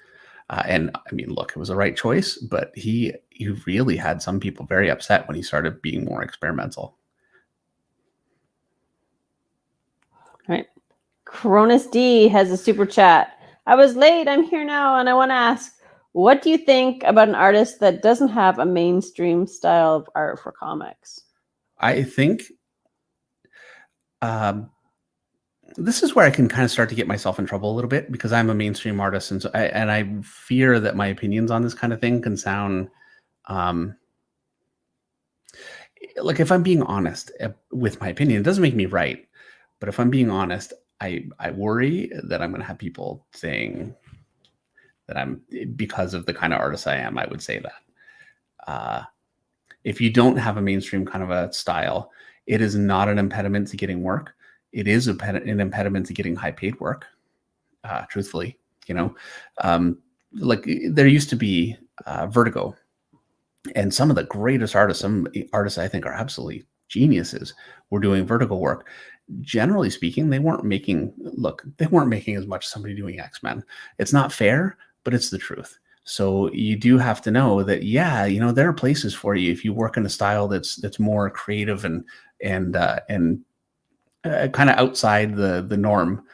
And I mean, look, it was the right choice, but he really had some people very upset when he started being more experimental. All right. Cronus D has a super chat. I was late. I'm here now. And I want to ask, what do you think about an artist that doesn't have a mainstream style of art for comics? I think this is where I can kind of start to get myself in trouble a little bit because I'm a mainstream artist. And so I fear that my opinions on this kind of thing can sound like, if I'm being honest with my opinion, it doesn't make me right. But if I'm being honest, I worry that I'm going to have people saying that I'm, because of the kind of artist I am, I would say that. If you don't have a mainstream kind of a style, it is not an impediment to getting work. It is an impediment to getting high paid work, truthfully. Like there used to be Vertigo, and some of the greatest artists, some artists I think are absolutely geniuses, were doing Vertigo work. Generally speaking, they weren't making as much as somebody doing X-Men. It's not fair, but it's the truth. So you do have to know that, yeah, there are places for you if you work in a style that's more creative and kind of outside the norm.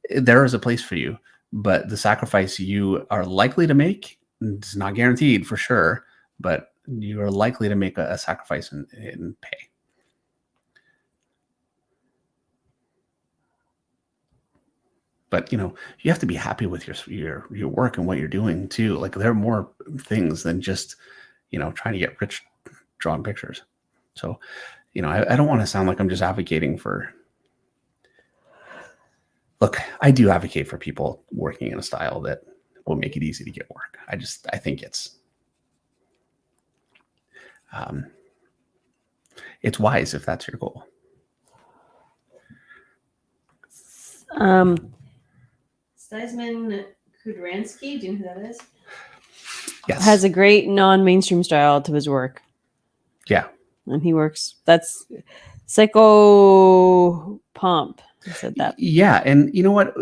there is a place for you, but the sacrifice you are likely to make, it's not guaranteed for sure, but you are likely to make a sacrifice in pay. But you have to be happy with your work and what you're doing too. Like there are more things than just trying to get rich drawing pictures. So I don't want to sound like I'm just advocating for. Look, I do advocate for people working in a style that will make it easy to get work. I think it's wise if that's your goal. Steisman Kudransky, do you know who that is? Yes. Has a great non-mainstream style to his work. Yeah. And he works, that's Psycho Pomp. He said that. Yeah. And you know what?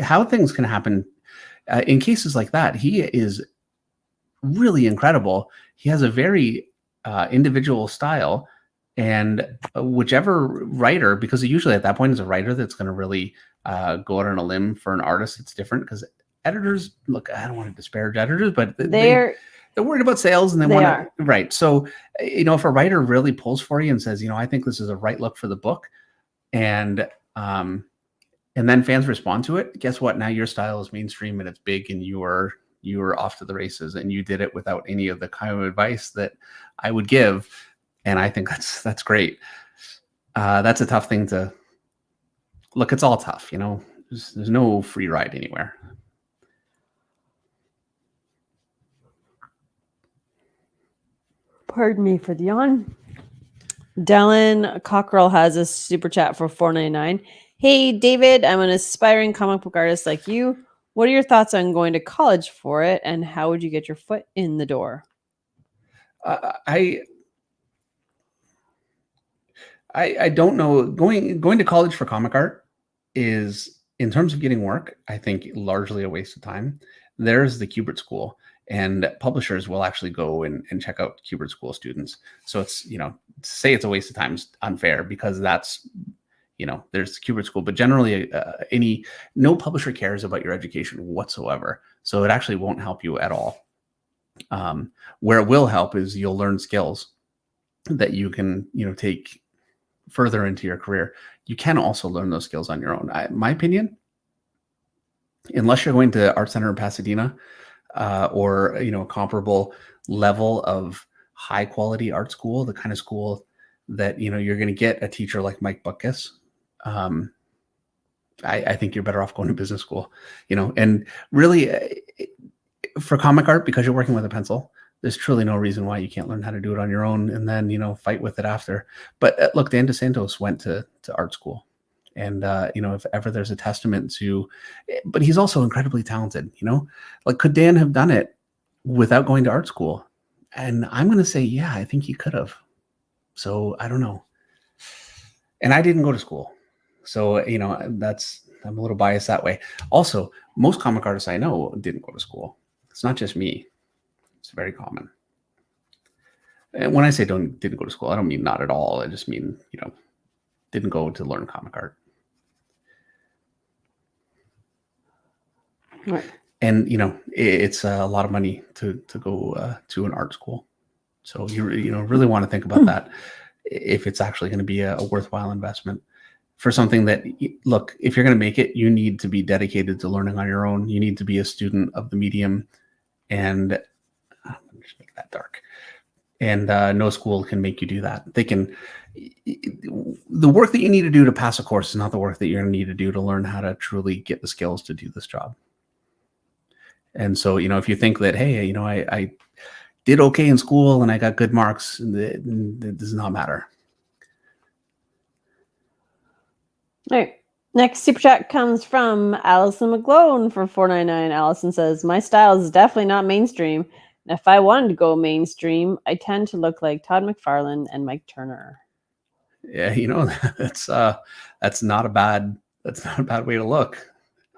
How things can happen in cases like that, he is really incredible. He has a very individual style, and whichever writer, because usually at that point is a writer that's going to really go out on a limb for an artist. It's different because editors, look, I don't want to disparage editors, but they're worried about sales and they want to, right. So, if a writer really pulls for you and says, I think this is a right look for the book, and then fans respond to it, guess what? Now your style is mainstream and it's big, and you are off to the races, and you did it without any of the kind of advice that I would give. And I think that's great. That's a tough thing to look. It's all tough, there's no free ride anywhere. Pardon me for the yawn. Dallin Cockrell has a super chat for $4.99. Hey, David, I'm an aspiring comic book artist like you. What are your thoughts on going to college for it, and how would you get your foot in the door? I don't know. Going to college for comic art is, in terms of getting work, I think largely a waste of time. There's the Kubert School, and publishers will actually go and check out Kubert School students. So it's, to say it's a waste of time is unfair, because that's, there's Kubert School, but generally no publisher cares about your education whatsoever. So it actually won't help you at all. Where it will help is you'll learn skills that you can, take further into your career. You can also learn those skills on your own. My opinion, unless you're going to Art Center in Pasadena, or a comparable level of high quality art school, the kind of school that you're going to get a teacher like Mike Butkus, I think you're better off going to business school. And really for comic art, because you're working with a pencil, there's truly no reason why you can't learn how to do it on your own and then fight with it after. But look, Dan DeSantos went to art school. And, if ever there's a testament to, but he's also incredibly talented, like, could Dan have done it without going to art school? And I'm going to say, yeah, I think he could have. So I don't know. And I didn't go to school. So, I'm a little biased that way. Also, most comic artists I know didn't go to school. It's not just me. It's very common. And when I say didn't go to school, I don't mean not at all. I just mean, didn't go to learn comic art. Right. And it's a lot of money to go to an art school. So you really want to think about that, if it's actually going to be a worthwhile investment for something that, look, if you're going to make it, you need to be dedicated to learning on your own. You need to be a student of the medium, and I'm going to just make that dark. And no school can make you do that. They can. The work that you need to do to pass a course is not the work that you're going to need to do to learn how to truly get the skills to do this job. And so, if you think that, hey, I did okay in school and I got good marks, it does not matter. All right. Next super chat comes from Allison McGlone for $4.99. Allison says, my style is definitely not mainstream. And if I wanted to go mainstream, I tend to look like Todd McFarlane and Mike Turner. Yeah, that's not a bad way to look.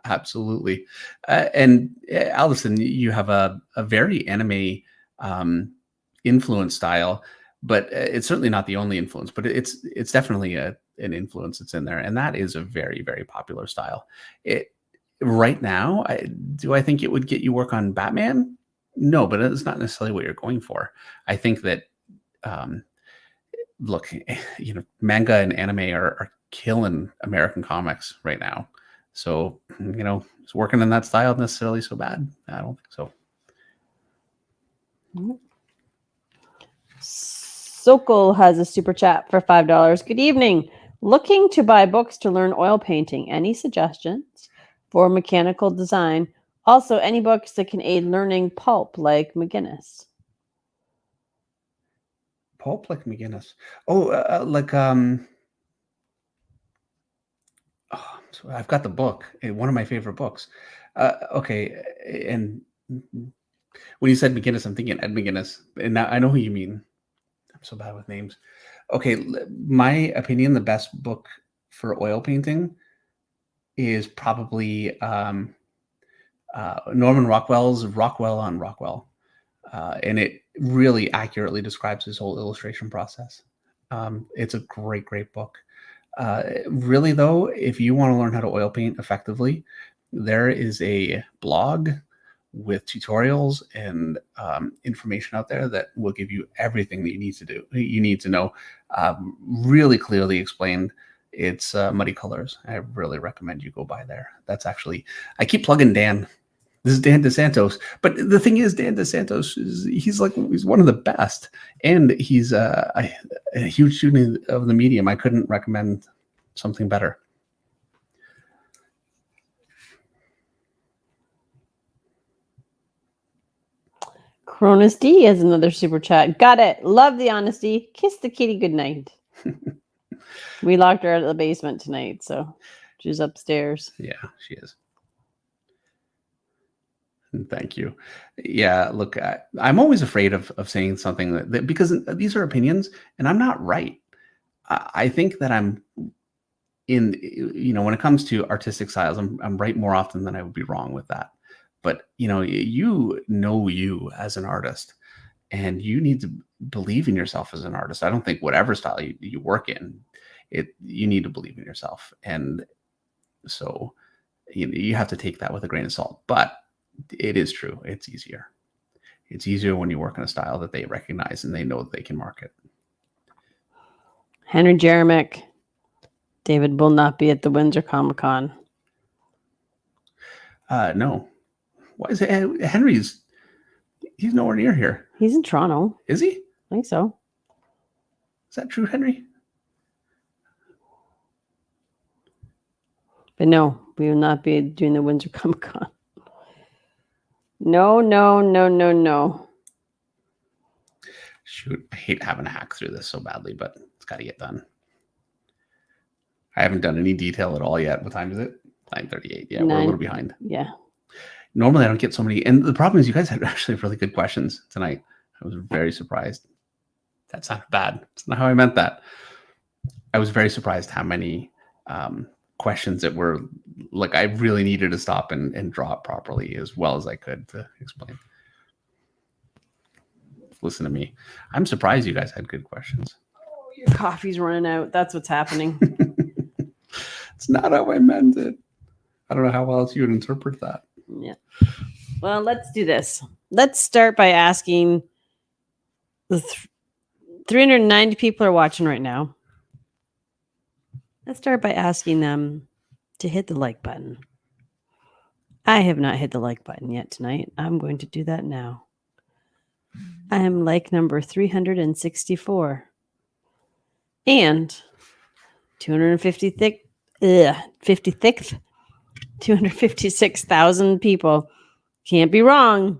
Absolutely. And Allison, you have a very anime influence style, but it's certainly not the only influence, but it's definitely an influence that's in there. And that is a very, very popular style. right now, do I think it would get you work on Batman? No, but it's not necessarily what you're going for. I think that, look, manga and anime are killing American comics right now. So, is working in that style necessarily so bad? I don't think so. Sokol has a super chat for $5. Good evening. Looking to buy books to learn oil painting. Any suggestions for mechanical design? Also, any books that can aid learning pulp like McGinnis? Pulp like McGinnis. Oh, so I've got the book. One of my favorite books. Okay, and when you said McGinnis, I'm thinking Ed McGinnis, and now I know who you mean. I'm so bad with names. Okay, my opinion, the best book for oil painting is probably Norman Rockwell's Rockwell on Rockwell. And it really accurately describes his whole illustration process. It's a great, great book. Really, though, if you want to learn how to oil paint effectively, there is a blog with tutorials and information out there that will give you everything that you need to know, really clearly explained. It's Muddy Colors. I really recommend you go by there. That's actually, I keep plugging Dan. This is Dan DeSantos, but the thing is, Dan DeSantos he's one of the best, and he's a huge student of the medium. I couldn't recommend something better. Cronus D has another super chat. Got it. Love the honesty. Kiss the kitty goodnight. We locked her out of the basement tonight, so she's upstairs. Yeah, she is. Thank you. Yeah, look, I'm always afraid of saying something that because these are opinions, and I'm not right. I think that I'm when it comes to artistic styles, I'm right more often than I would be wrong with that. But you as an artist, and you need to believe in yourself as an artist. I don't think whatever style you work in, you need to believe in yourself, and so you have to take that with a grain of salt. But it is true. It's easier. It's easier when you work in a style that they recognize and they know that they can market. Henry Jeremick. David will not be at the Windsor Comic Con. No. Why is it? Henry's? He's nowhere near here. He's in Toronto. Is he? I think so. Is that true, Henry? But no, we will not be doing the Windsor Comic Con. No. Shoot, I hate having to hack through this so badly, but it's got to get done. I haven't done any detail at all yet. What time is it? 9:38. Yeah, we're a little behind. Yeah. Normally, I don't get so many. And the problem is you guys had actually really good questions tonight. I was very surprised. That sounded bad. It's not how I meant that. I was very surprised how many questions that were like I really needed to stop and draw it properly as well as I could to explain. Listen to me. I'm surprised you guys had good questions. Oh, your coffee's running out. That's what's happening. It's not how I meant it. I don't know how else you would interpret that. Yeah. Well, let's do this. Let's start by asking the 390 people are watching right now. Let's start by asking them to hit the like button. I have not hit the like button yet tonight. I'm going to do that now. I am like number 364. And 256,000 people. Can't be wrong.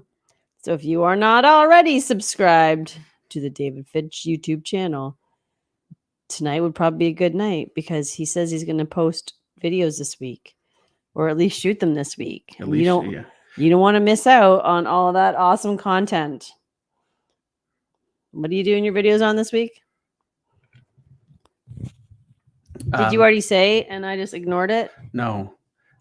So if you are not already subscribed to the David Fitch YouTube channel, tonight would probably be a good night because he says he's going to post videos this week, or at least shoot them this week. You don't want to miss out on all of that awesome content. What are you doing your videos on this week? Did you already say and I just ignored it? No,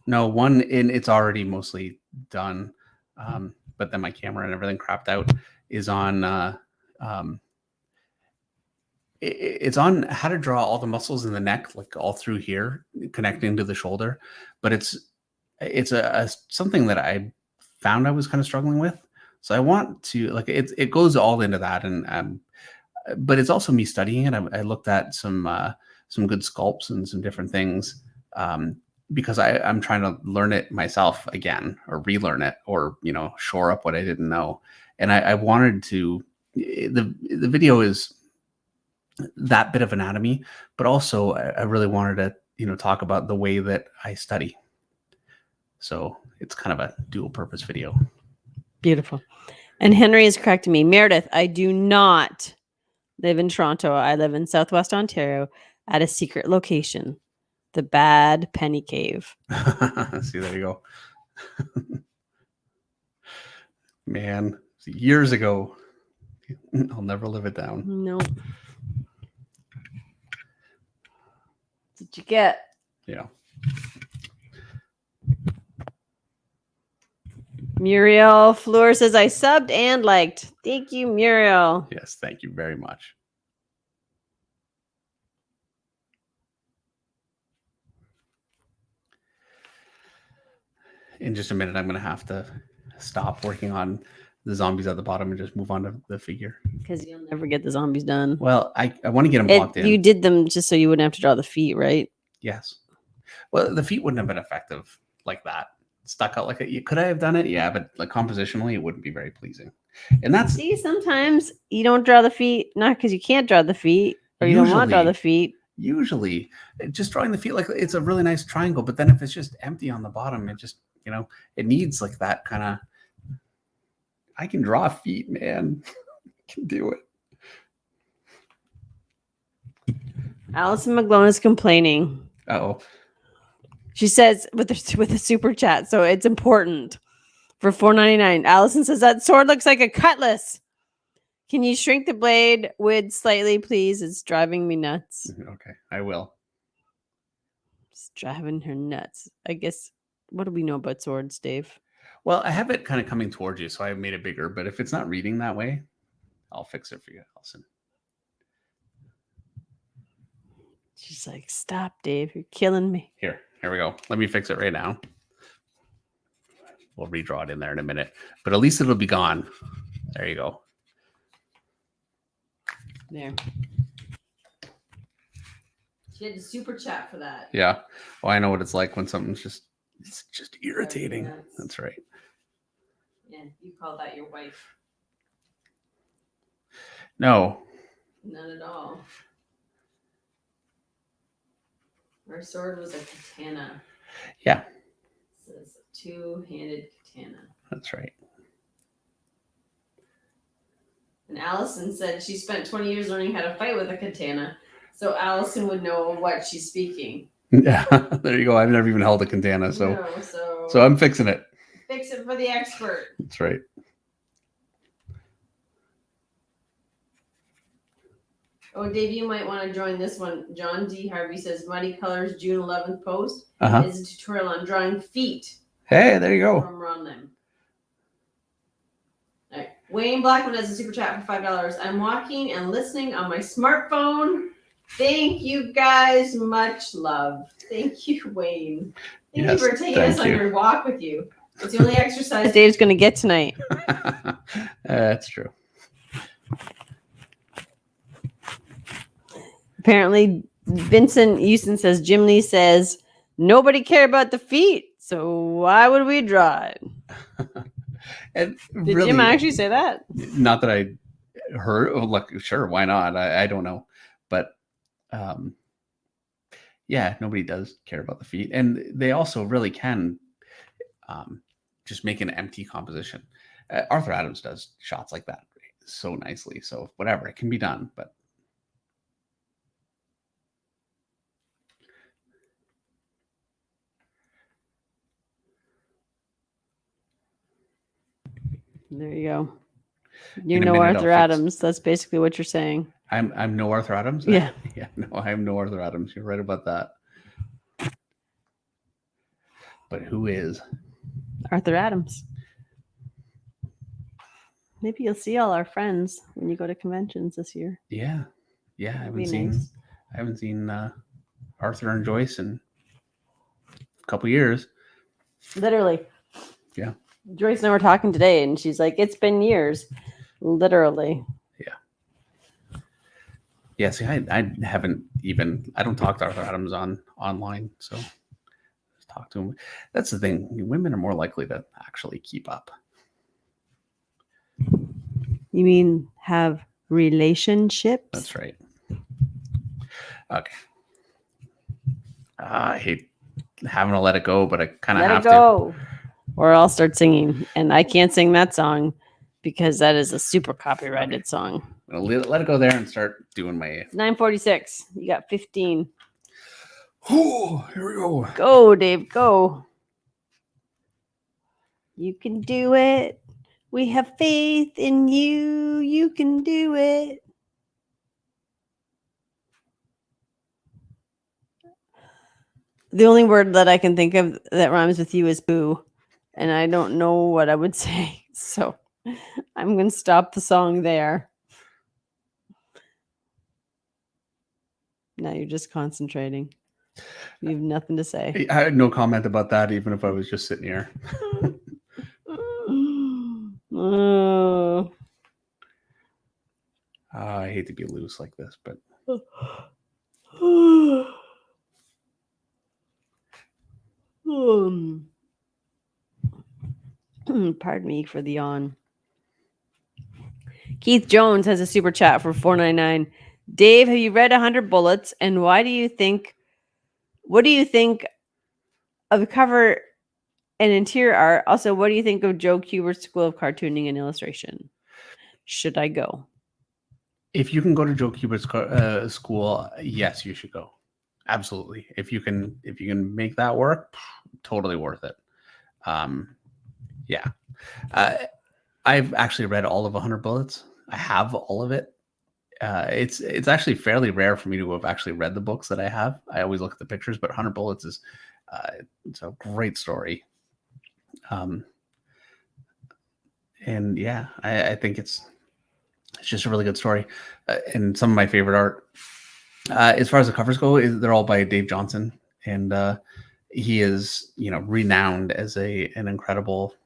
one in it's already mostly done. But then my camera and everything crapped out is on it's on how to draw all the muscles in the neck, like all through here, connecting to the shoulder. But it's it's a something that I found I was kind of struggling with. So I want to like it goes all into that, and but it's also me studying it. I looked at some good sculpts and some different things, because I'm trying to learn it myself again, or relearn it, or shore up what I didn't know. And I wanted to. The video is that bit of anatomy, but also I really wanted to talk about the way that I study. So it's kind of a dual purpose video. Beautiful. And Henry is correcting me. Meredith, I do not live in Toronto. I live in Southwest Ontario at a secret location, the Bad Penny Cave. See, there you go. Man, years ago. I'll never live it down. No. Did you get? Yeah. Muriel Fleur says, I subbed and liked. Thank you, Muriel. Yes, thank you very much. In just a minute, I'm going to have to stop working on the zombies at the bottom and just move on to the figure. Because you'll never get the zombies done. Well, I want to get them blocked in. You did them just so you wouldn't have to draw the feet, right? Yes. Well, the feet wouldn't have been effective like that. Stuck out like it. Could I have done it? Yeah, but like compositionally, it wouldn't be very pleasing. And that's sometimes you don't draw the feet, not because you can't draw the feet or you don't want to draw the feet. Usually, just drawing the feet like it's a really nice triangle, but then if it's just empty on the bottom, it just it needs like that kind of. I can draw feet, man. I can do it. Allison McGlone is complaining. Oh. She says with a super chat, so it's important. For $4.99, Allison says that sword looks like a cutlass. Can you shrink the blade width slightly, please? It's driving me nuts. Okay, I will. It's driving her nuts. I guess. What do we know about swords, Dave? Well, I have it kind of coming towards you, so I made it bigger. But if it's not reading that way, I'll fix it for you, Allison. She's like, stop, Dave. You're killing me. Here we go. Let me fix it right now. We'll redraw it in there in a minute. But at least it'll be gone. There you go. There. She had to super chat for that. Yeah. Well, I know what it's like when something's just irritating. That's right. Yeah, you call that your wife. No. None at all. Her sword was a katana. Yeah. So it's a two-handed katana. That's right. And Allison said she spent 20 years learning how to fight with a katana, so Allison would know what she's speaking. Yeah, there you go. I've never even held a katana, so I'm fixing it. Fix it for the expert. That's right. Oh, Dave, you might want to join this one. John D. Harvey says Muddy Colors June 11th post is a tutorial on drawing feet. Hey, there you go. From Ronlin. All right. Wayne Blackman has a super chat for $5. I'm walking and listening on my smartphone. Thank you guys. Much love. Thank you, Wayne. Thank you for taking us on your walk with you. It's the only exercise Dave's going to get tonight. That's true. Apparently, Vincent Houston says, Jim Lee says, nobody cared about the feet, so why would we draw it? And Did Jim actually say that? Not that I heard. Oh, look, sure, why not? I don't know. But yeah, nobody does care about the feet. And they also really can just make an empty composition. Arthur Adams does shots like that so nicely. So whatever, it can be done, but there you go. You know Arthur Adams. That's basically what you're saying. I'm no Arthur Adams. Yeah. Yeah. No, I'm no Arthur Adams. You're right about that. But who is Arthur Adams? Maybe you'll see all our friends when you go to conventions this year. Yeah. I haven't seen Arthur and Joyce in a couple years. Literally. Yeah. Joyce and I were talking today, and she's like, "It's been years." Literally. Yeah, see, I haven't even, I don't talk to Arthur Adams online, so just talk to him. That's the thing. Women are more likely to actually keep up. You mean have relationships? That's right. Okay. I hate having to let it go, but I kind of Let have it go. Or I'll start singing. And I can't sing that song because that is a super copyrighted song. I'm going to let it go there and start doing my... It's 9:46. You got 15. Oh, here we go. Go, Dave, go. You can do it. We have faith in you. You can do it. The only word that I can think of that rhymes with you is boo. And I don't know what I would say. So I'm going to stop the song there. Now you're just concentrating. You have nothing to say. I had no comment about that, even if I was just sitting here. I hate to be loose like this, but... Pardon me for the yawn. Keith Jones has a super chat for $4.99. Dave, have you read 100 Bullets? And what do you think of cover and interior art? Also, what do you think of Joe Kubert's School of Cartooning and Illustration? Should I go? If you can go to Joe Kubert's school, yes, you should go. Absolutely. If you can make that work, totally worth it. Yeah. I've actually read all of 100 Bullets. I have all of it. It's actually fairly rare for me to have actually read the books that I have. I always look at the pictures, but 100 Bullets is it's a great story. And yeah, I think it's just a really good story. And some of my favorite art, as far as the covers go, they're all by Dave Johnson, and he is, renowned as an incredible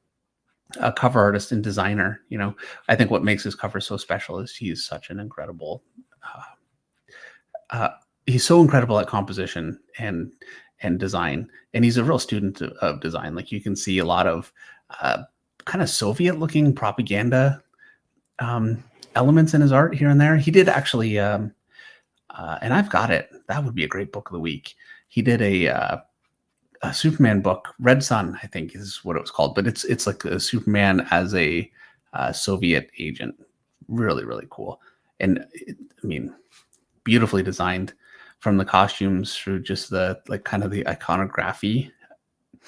cover artist and designer. I think what makes his cover so special is he's such an incredible. He's so incredible at composition and design, and he's a real student of design. Like, you can see a lot of kind of Soviet-looking propaganda elements in his art here and there. He did actually, and I've got it. That would be a great book of the week. He did a Superman book, Red Sun, I think is what it was called, but it's like a Superman as a Soviet agent. Really, really cool. And beautifully designed, from the costumes through just the kind of the iconography.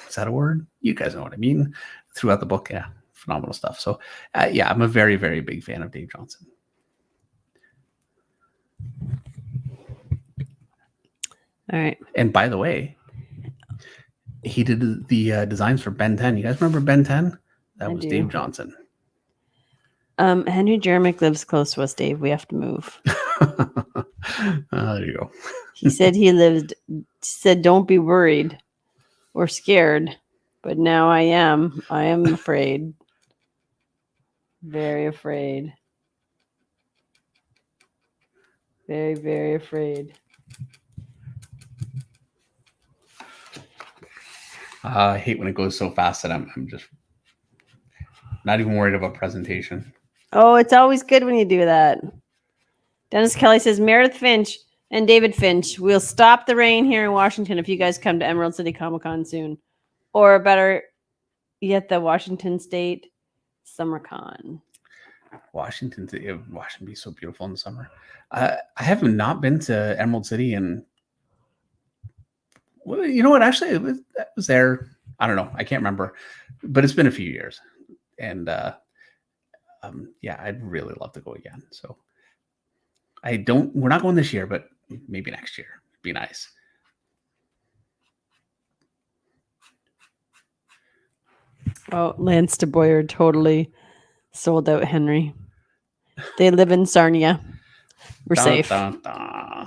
Is that a word? You guys know what I mean. Throughout the book, yeah, phenomenal stuff. So yeah, I'm a very, very big fan of Dave Johnson. All right. And by the way, he did the designs for Ben 10. You guys remember Ben 10? That was Dave Johnson. Henry Jeremick lives close to us, Dave. We have to move. There you go. He said, don't be worried or scared. But now I am. I am afraid. Very afraid. Very, very afraid. I hate when it goes so fast that I'm just not even worried about presentation. Oh, it's always good when you do that. Dennis Kelly says, Meredith Finch and David Finch, we'll stop the rain here in Washington if you guys come to Emerald City Comic Con soon. Or better yet, the Washington State Summer Con. Washington be so beautiful in the summer. I have not been to Emerald City, and well, you know what? Actually, it was there. I don't know. I can't remember, but it's been a few years, and yeah, I'd really love to go again. So we're not going this year, but maybe next year. It'd be nice. Oh, Lance DeBoyer totally sold out Henry. They live in Sarnia. We're safe.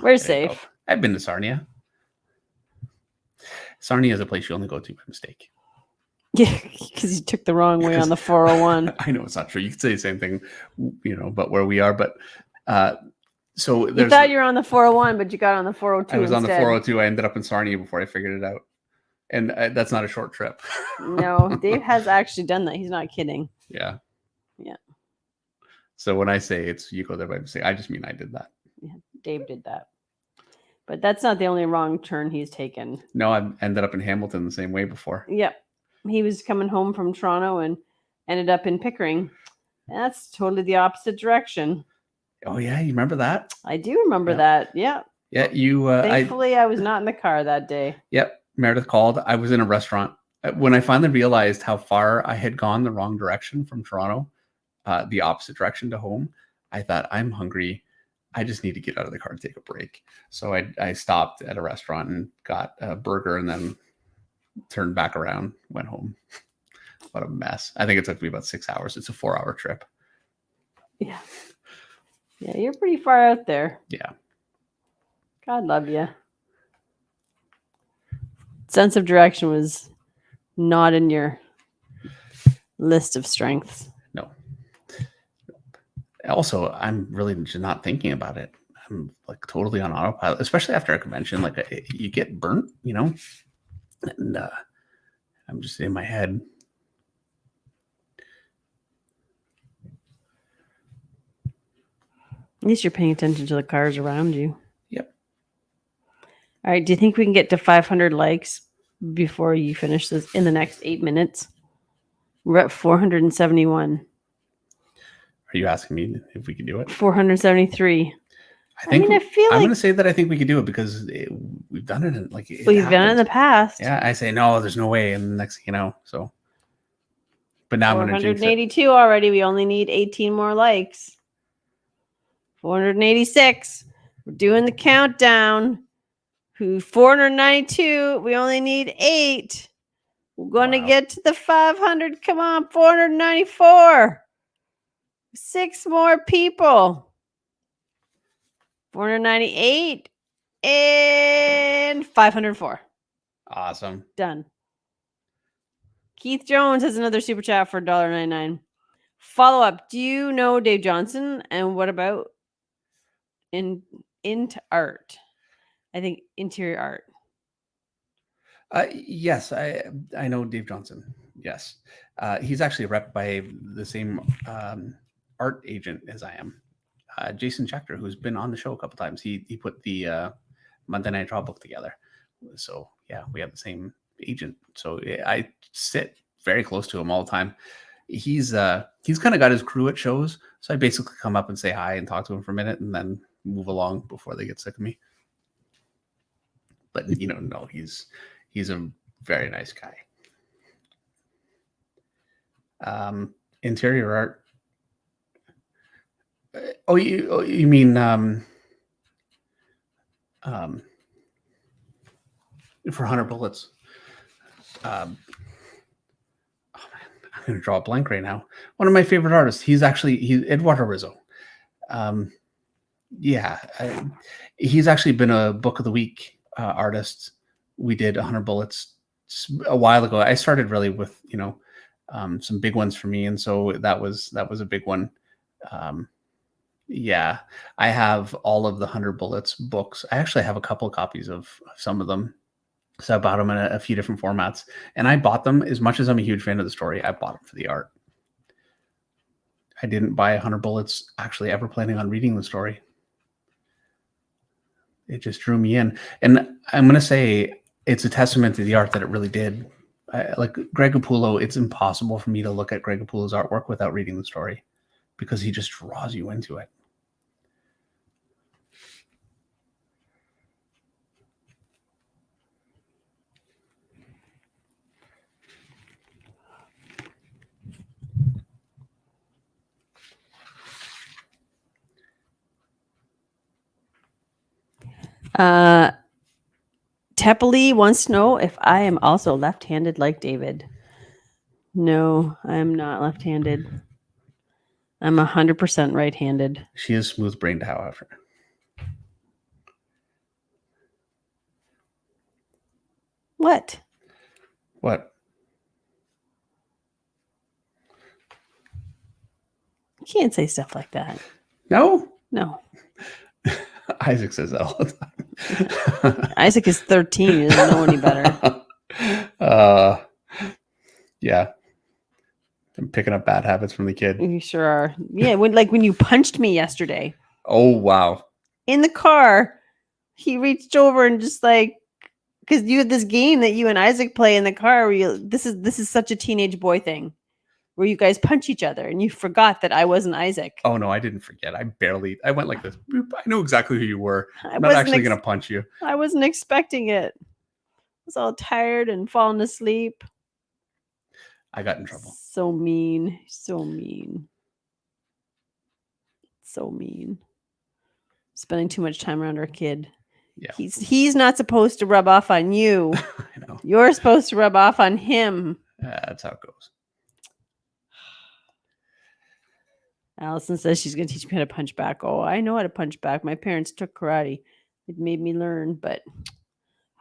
We're safe. I've been to Sarnia. Sarnia is a place you only go to by mistake. Yeah, because you took the wrong way on the 401. I know it's not true. You could say the same thing, but where we are. But so You there's. thought you were on the 401, but you got on the 402 I was on the instead. 402. I ended up in Sarnia before I figured it out, and that's not a short trip. No, Dave has actually done that. He's not kidding. Yeah. Yeah. So when I say you go there by mistake, I just mean I did that. Yeah, Dave did that. But that's not the only wrong turn he's taken. No, I ended up in Hamilton the same way before. Yep. He was coming home from Toronto and ended up in Pickering. That's totally the opposite direction. Oh yeah, you remember that? I do remember that. Yeah. Yeah, you. Thankfully, I was not in the car that day. Yep, Meredith called. I was in a restaurant when I finally realized how far I had gone the wrong direction from Toronto, the opposite direction to home. I thought, I'm hungry. I just need to get out of the car and take a break. So I stopped at a restaurant and got a burger and then turned back around, went home. What a mess. I think it took me about 6 hours. It's a 4-hour trip. Yeah. Yeah, you're pretty far out there. Yeah. God love you. Sense of direction was not in your list of strengths. No. Also, I'm really just not thinking about it. I'm like totally on autopilot, especially after a convention. Like you get burnt, and I'm just in my head. At least you're paying attention to the cars around you. Yep. All right. Do you think we can get to 500 likes before you finish this in the next 8 minutes? We're at 471. Are you asking me if we can do it? 473. I feel like I'm going to say that I think we could do it because we've done it. We've done it in the past. Yeah, I say no. There's no way. And the next thing you know, so. But now I'm going to jinx it. 482 already. We only need 18 more likes. 486. We're doing the countdown. 492. We only need 8. We're going to get to the 500. Come on, 494. 6 more people. 498 and 504. Awesome. Done. Keith Jones has another super chat for $1.99. Follow up. Do you know Dave Johnson? And what about into art? I think interior art. Yes, I know Dave Johnson. Yes. He's actually rep by the same art agent as I am. Jason Schechter, who's been on the show a couple times. He put the Monday Night Draw book together. So yeah, we have the same agent. So I sit very close to him all the time. He's kind of got his crew at shows. So I basically come up and say hi and talk to him for a minute and then move along before they get sick of me. But no, he's a very nice guy. Interior art. You mean for 100 bullets? I'm going to draw a blank right now. One of my favorite artists. He's Eduardo Rizzo. He's actually been a Book of the Week artist. We did 100 bullets a while ago. I started really with some big ones for me, and so that was a big one. Yeah, I have all of the 100 bullets books. I actually have a couple of copies of some of them. So I bought them in a few different formats, and I bought them as much as I'm a huge fan of the story. I bought them for the art. I didn't buy 100 bullets actually ever planning on reading the story. It just drew me in, and I'm going to say it's a testament to the art that it really did. Like Greg Capullo, it's impossible for me to look at Greg Capullo's artwork without reading the story because he just draws you into it. Tepoli wants to know if I am also left-handed like David. No, I am not left-handed. I'm 100% right-handed. She is smooth-brained, however. What? What? You can't say stuff like that. No? No. Isaac says that all the time. Isaac is 13. He doesn't know any better. Yeah. I'm picking up bad habits from the kid. You sure are. Yeah, when you punched me yesterday Oh, wow. in the car, he reached over and just like, because you had this game that you and Isaac play in the car where this is such a teenage boy thing where you guys punch each other and you forgot that I wasn't Isaac. Oh, no, I didn't forget. I went like this. Boop. I know exactly who you were. I I'm not wasn't actually going to punch you. I wasn't expecting it. I was all tired and falling asleep. I got in trouble. So mean. So mean. So mean. Spending too much time around our kid. Yeah. He's not supposed to rub off on you. I know. You're supposed to rub off on him. That's how it goes. Allison says she's going to teach me how to punch back. Oh, I know how to punch back. My parents took karate. It made me learn, but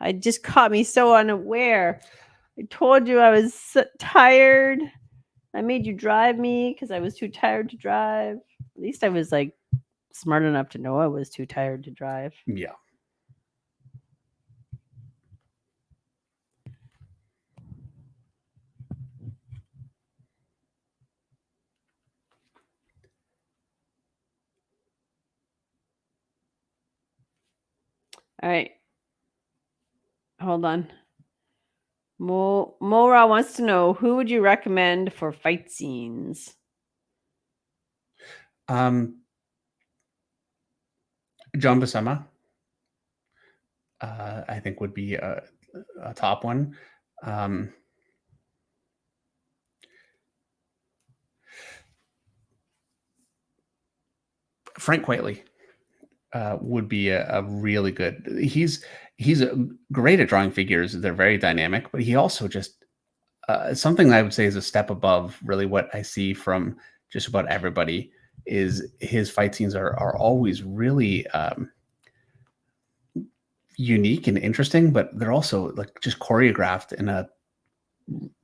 it just caught me so unaware. I told you I was so tired. I made you drive me because I was too tired to drive. At least I was like smart enough to know I was too tired to drive. Yeah. All right. Hold on. Mora wants to know, who would you recommend for fight scenes? John Buscema, I think would be a top one. Frank Quitely would be a really good. He's great at drawing figures. They're very dynamic, but he also just something I would say is a step above really what I see from just about everybody is his fight scenes are always really unique and interesting, but they're also like just choreographed in a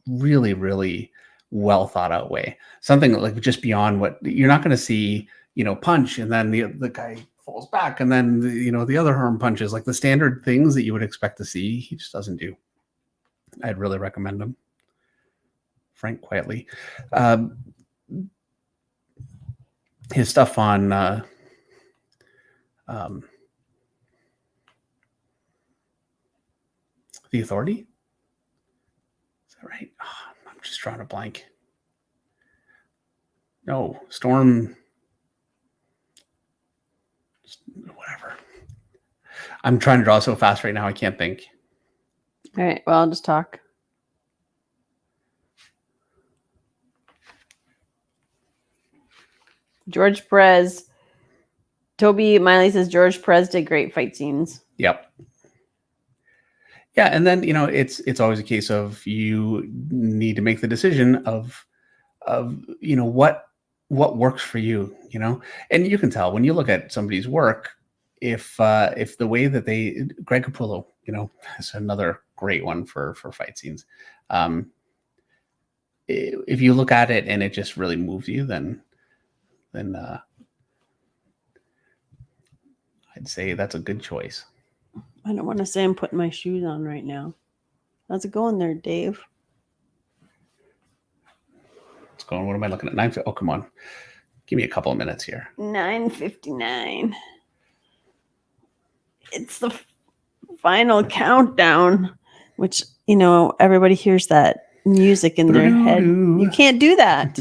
really, really well thought out way. Something like just beyond what you're not going to see, punch and then the guy falls back and then the other arm punches, like the standard things that you would expect to see. He just doesn't do. I'd really recommend him. Frank Quitely. His stuff on The Authority. Is that right? Oh, I'm just drawing a blank. No, Storm. Whatever. I'm trying to draw so fast right now, I can't think. All right. Well, I'll just talk. George Perez. Toby Miley says George Perez did great fight scenes. Yep. Yeah, and then it's always a case of you need to make the decision of what works for you, and you can tell when you look at somebody's work if the way that Greg Capullo, is another great one for fight scenes. If you look at it and it just really moves you, then I'd say that's a good choice. I don't want to say I'm putting my shoes on right now. How's it going there, Dave? It's going. What am I looking at? Oh, come on. Give me a couple of minutes here. 9:59. It's the final countdown, which, everybody hears that music in their head. You can't do that.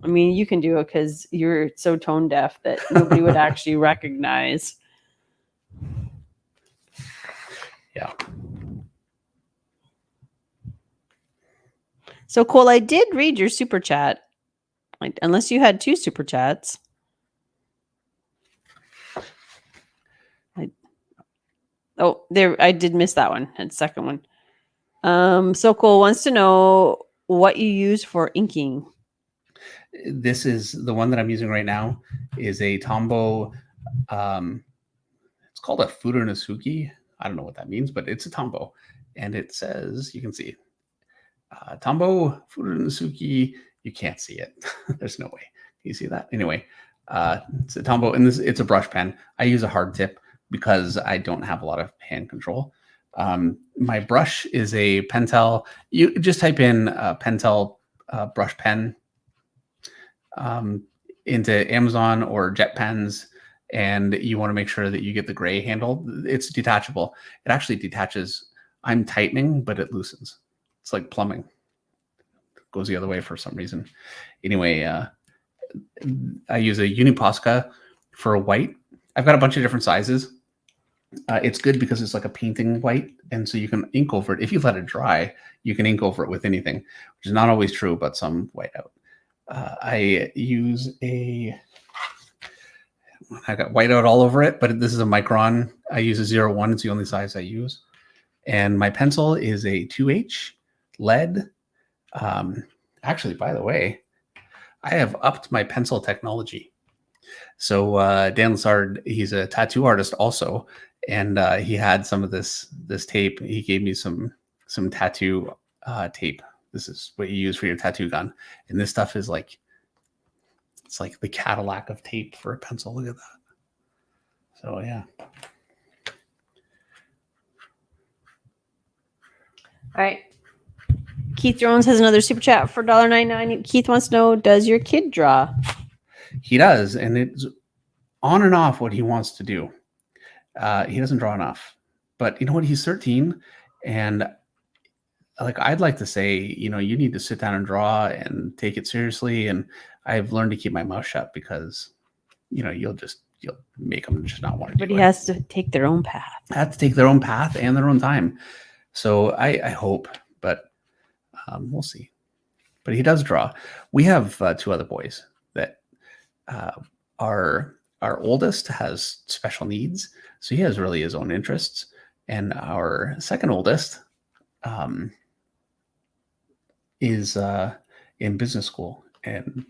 I mean, you can do it because you're so tone deaf that nobody would actually recognize. Yeah. So, Cole, I did read your super chat, unless you had 2 super chats. I did miss that one. And second one. So Cole wants to know what you use for inking. This is the one that I'm using right now. Is a Tombow. It's called a Furonasuki. I don't know what that means, but it's a Tombow, and it says, you can see Tombow Furonasuki. You can't see it. There's no way You see that? Anyway, it's a Tombow, and it's a brush pen. I use a hard tip because I don't have a lot of hand control. My brush is a Pentel. You just type in Pentel brush pen into Amazon or Jet Pens, and you want to make sure that you get the gray handle. It's detachable. It actually detaches. I'm tightening, but it loosens. It's like plumbing. It goes the other way for some reason. Anyway, I use a Uniposca for a white. I've got a bunch of different sizes. It's good because it's like a painting white, and so you can ink over it. If you let it dry, you can ink over it with anything, which is not always true about some whiteout. I use I got whiteout all over it, but this is a Micron. I use a 01. It's the only size I use. And my pencil is a 2H lead. Actually, by the way, I have upped my pencil technology. So Dan Lassard, he's a tattoo artist also, and he had some of this tape. He gave me some tattoo tape. This is what you use for your tattoo gun, and this stuff is like, it's like the Cadillac of tape for a pencil. Look at that. So yeah. All right. Keith Jones has another super chat for $1.99. Keith wants to know, does your kid draw? He does, and it's on and off what he wants to do. He doesn't draw enough, but you know what? He's 13, and like I'd like to say, you need to sit down and draw and take it seriously. And I've learned to keep my mouth shut because, you'll make them just not want to do it. But he has to take their own path. Have to take their own path and their own time. So I hope, but we'll see. But he does draw. We have 2 other boys that our oldest has special needs, so he has really his own interests, and our second oldest is in business school, and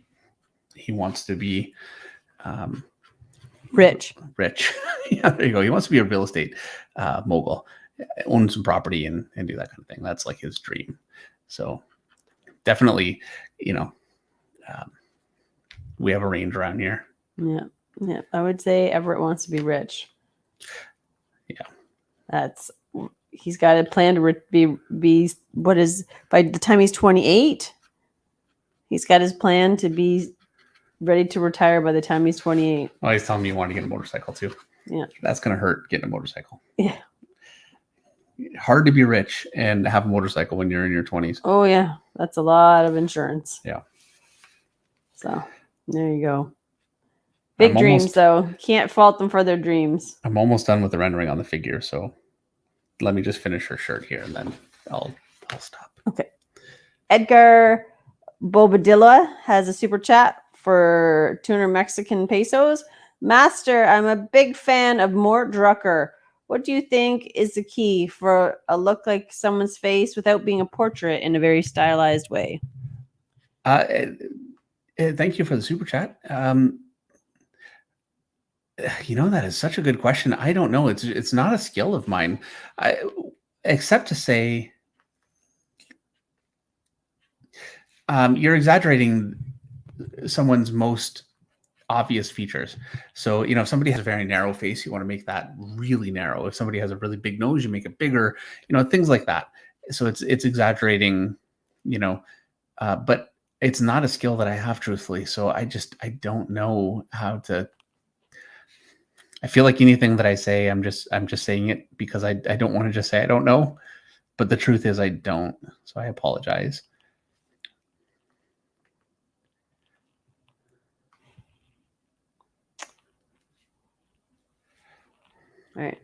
he wants to be rich. Yeah, there you go. He wants to be a real estate mogul, own some property and do that kind of thing. That's like his dream. So definitely, we have a range around here. Yeah. I would say Everett wants to be rich. Yeah. He's got a plan to be what is, by the time he's 28, he's got his plan to be ready to retire by the time he's 28. Oh, he's telling me you want to get a motorcycle too. Yeah. That's going to hurt, getting a motorcycle. Yeah. Hard to be rich and have a motorcycle when you're in your 20s. Oh, yeah. That's a lot of insurance. Yeah. So there you go. Big dreams, though. Can't fault them for their dreams. I'm almost done with the rendering on the figure, so let me just finish her shirt here, and then I'll stop. Okay. Edgar Bobadilla has a super chat for 200 Mexican pesos. Master, I'm a big fan of Mort Drucker. What do you think is the key for a look like someone's face without being a portrait in a very stylized way? Thank you for the super chat. That is such a good question. I don't know. It's not a skill of mine, except to say you're exaggerating someone's most obvious features. So, if somebody has a very narrow face, you want to make that really narrow. If somebody has a really big nose, you make it bigger, things like that. So it's exaggerating, but it's not a skill that I have, truthfully. So I don't know how to. I feel like anything that I say, I'm just saying it because I don't want to just say I don't know, but the truth is I don't. So I apologize. All right.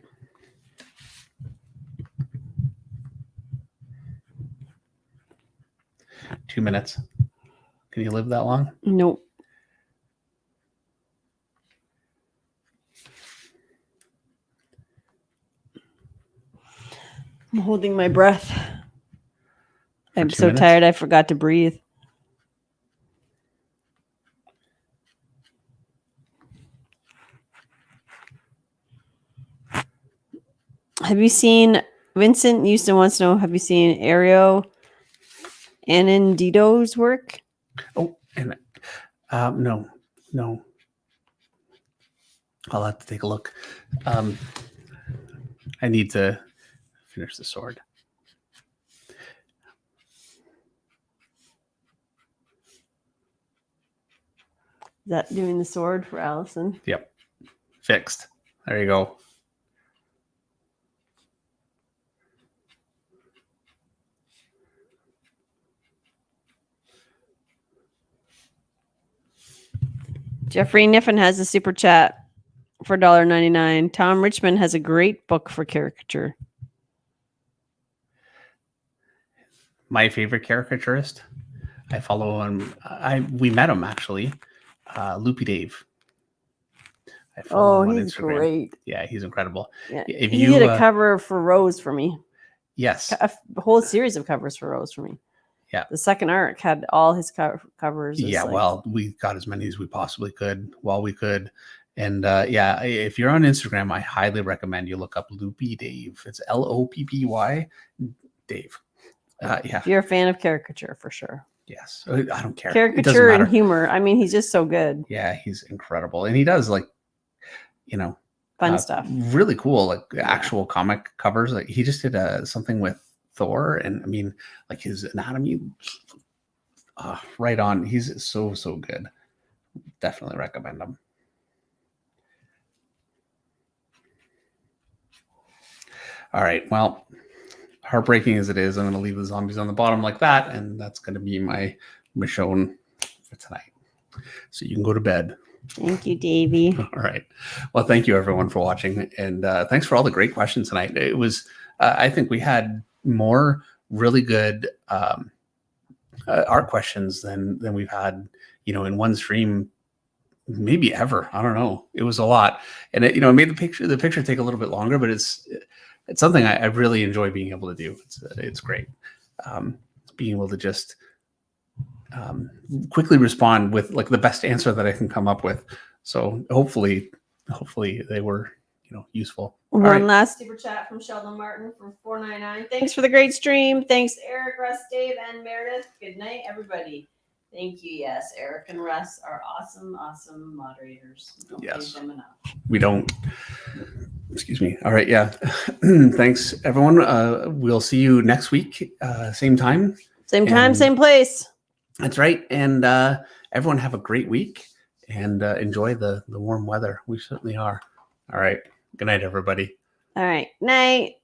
Two minutes. Can you live that long? Nope. I'm holding my breath. I'm so tired I forgot to breathe. Have you seen, Vincent Houston wants to know, have you seen Ario Anindito's work? Oh, and no, No. I'll have to take a look. I need to finish the sword. Is that doing the sword for Allison? Yep. Fixed. There you go. Jeffrey Niffen has a super chat for $1.99. Tom Richmond has a great book for caricature. My favorite caricaturist. I follow him. We met him actually. Loopy Dave. I follow him on He's Instagram. great. Yeah, he's incredible. Yeah. If he you did a cover for Rose for me. yes, A whole series of covers for Rose for me. Yeah. The second arc had all his covers. Yeah, well, we got as many as we possibly could while we could. And yeah, if you're on Instagram, I highly recommend you look up Loopy Dave. It's Loppy Dave. Yeah. If you're a fan of caricature, for sure. Yes. I don't care. Caricature and humor. I mean, he's just so good. Yeah, he's incredible. And he does Fun stuff. Really cool, actual comic covers. Like he just did something with Thor, and I mean, like his anatomy, right on. He's so good. Definitely recommend him. All right. Well, heartbreaking as it is, I'm going to leave the zombies on the bottom like that, and that's going to be my Michonne for tonight. So you can go to bed. Thank you, Davey. All right. Well, thank you everyone for watching, and thanks for all the great questions tonight. It was, I think we had more really good art questions than we've had, in one stream, maybe ever. I don't know. It was a lot, and it made the picture take a little bit longer, but it's something I really enjoy being able to do. It's great, being able to just quickly respond with like the best answer that I can come up with. So hopefully they were useful. One last super chat from Sheldon Martin from $4.99. Thanks for the great stream. Thanks, Eric, Russ, Dave, and Meredith. Good night, everybody. Thank you. Yes, Eric and Russ are awesome moderators. Don't thank them enough. We don't. Excuse me. All right. Yeah. Thanks, everyone. We'll see you next week. Same time. Same time, same place. That's right. And everyone have a great week and enjoy the warm weather. We certainly are. All right. Good night, everybody. All right. Night.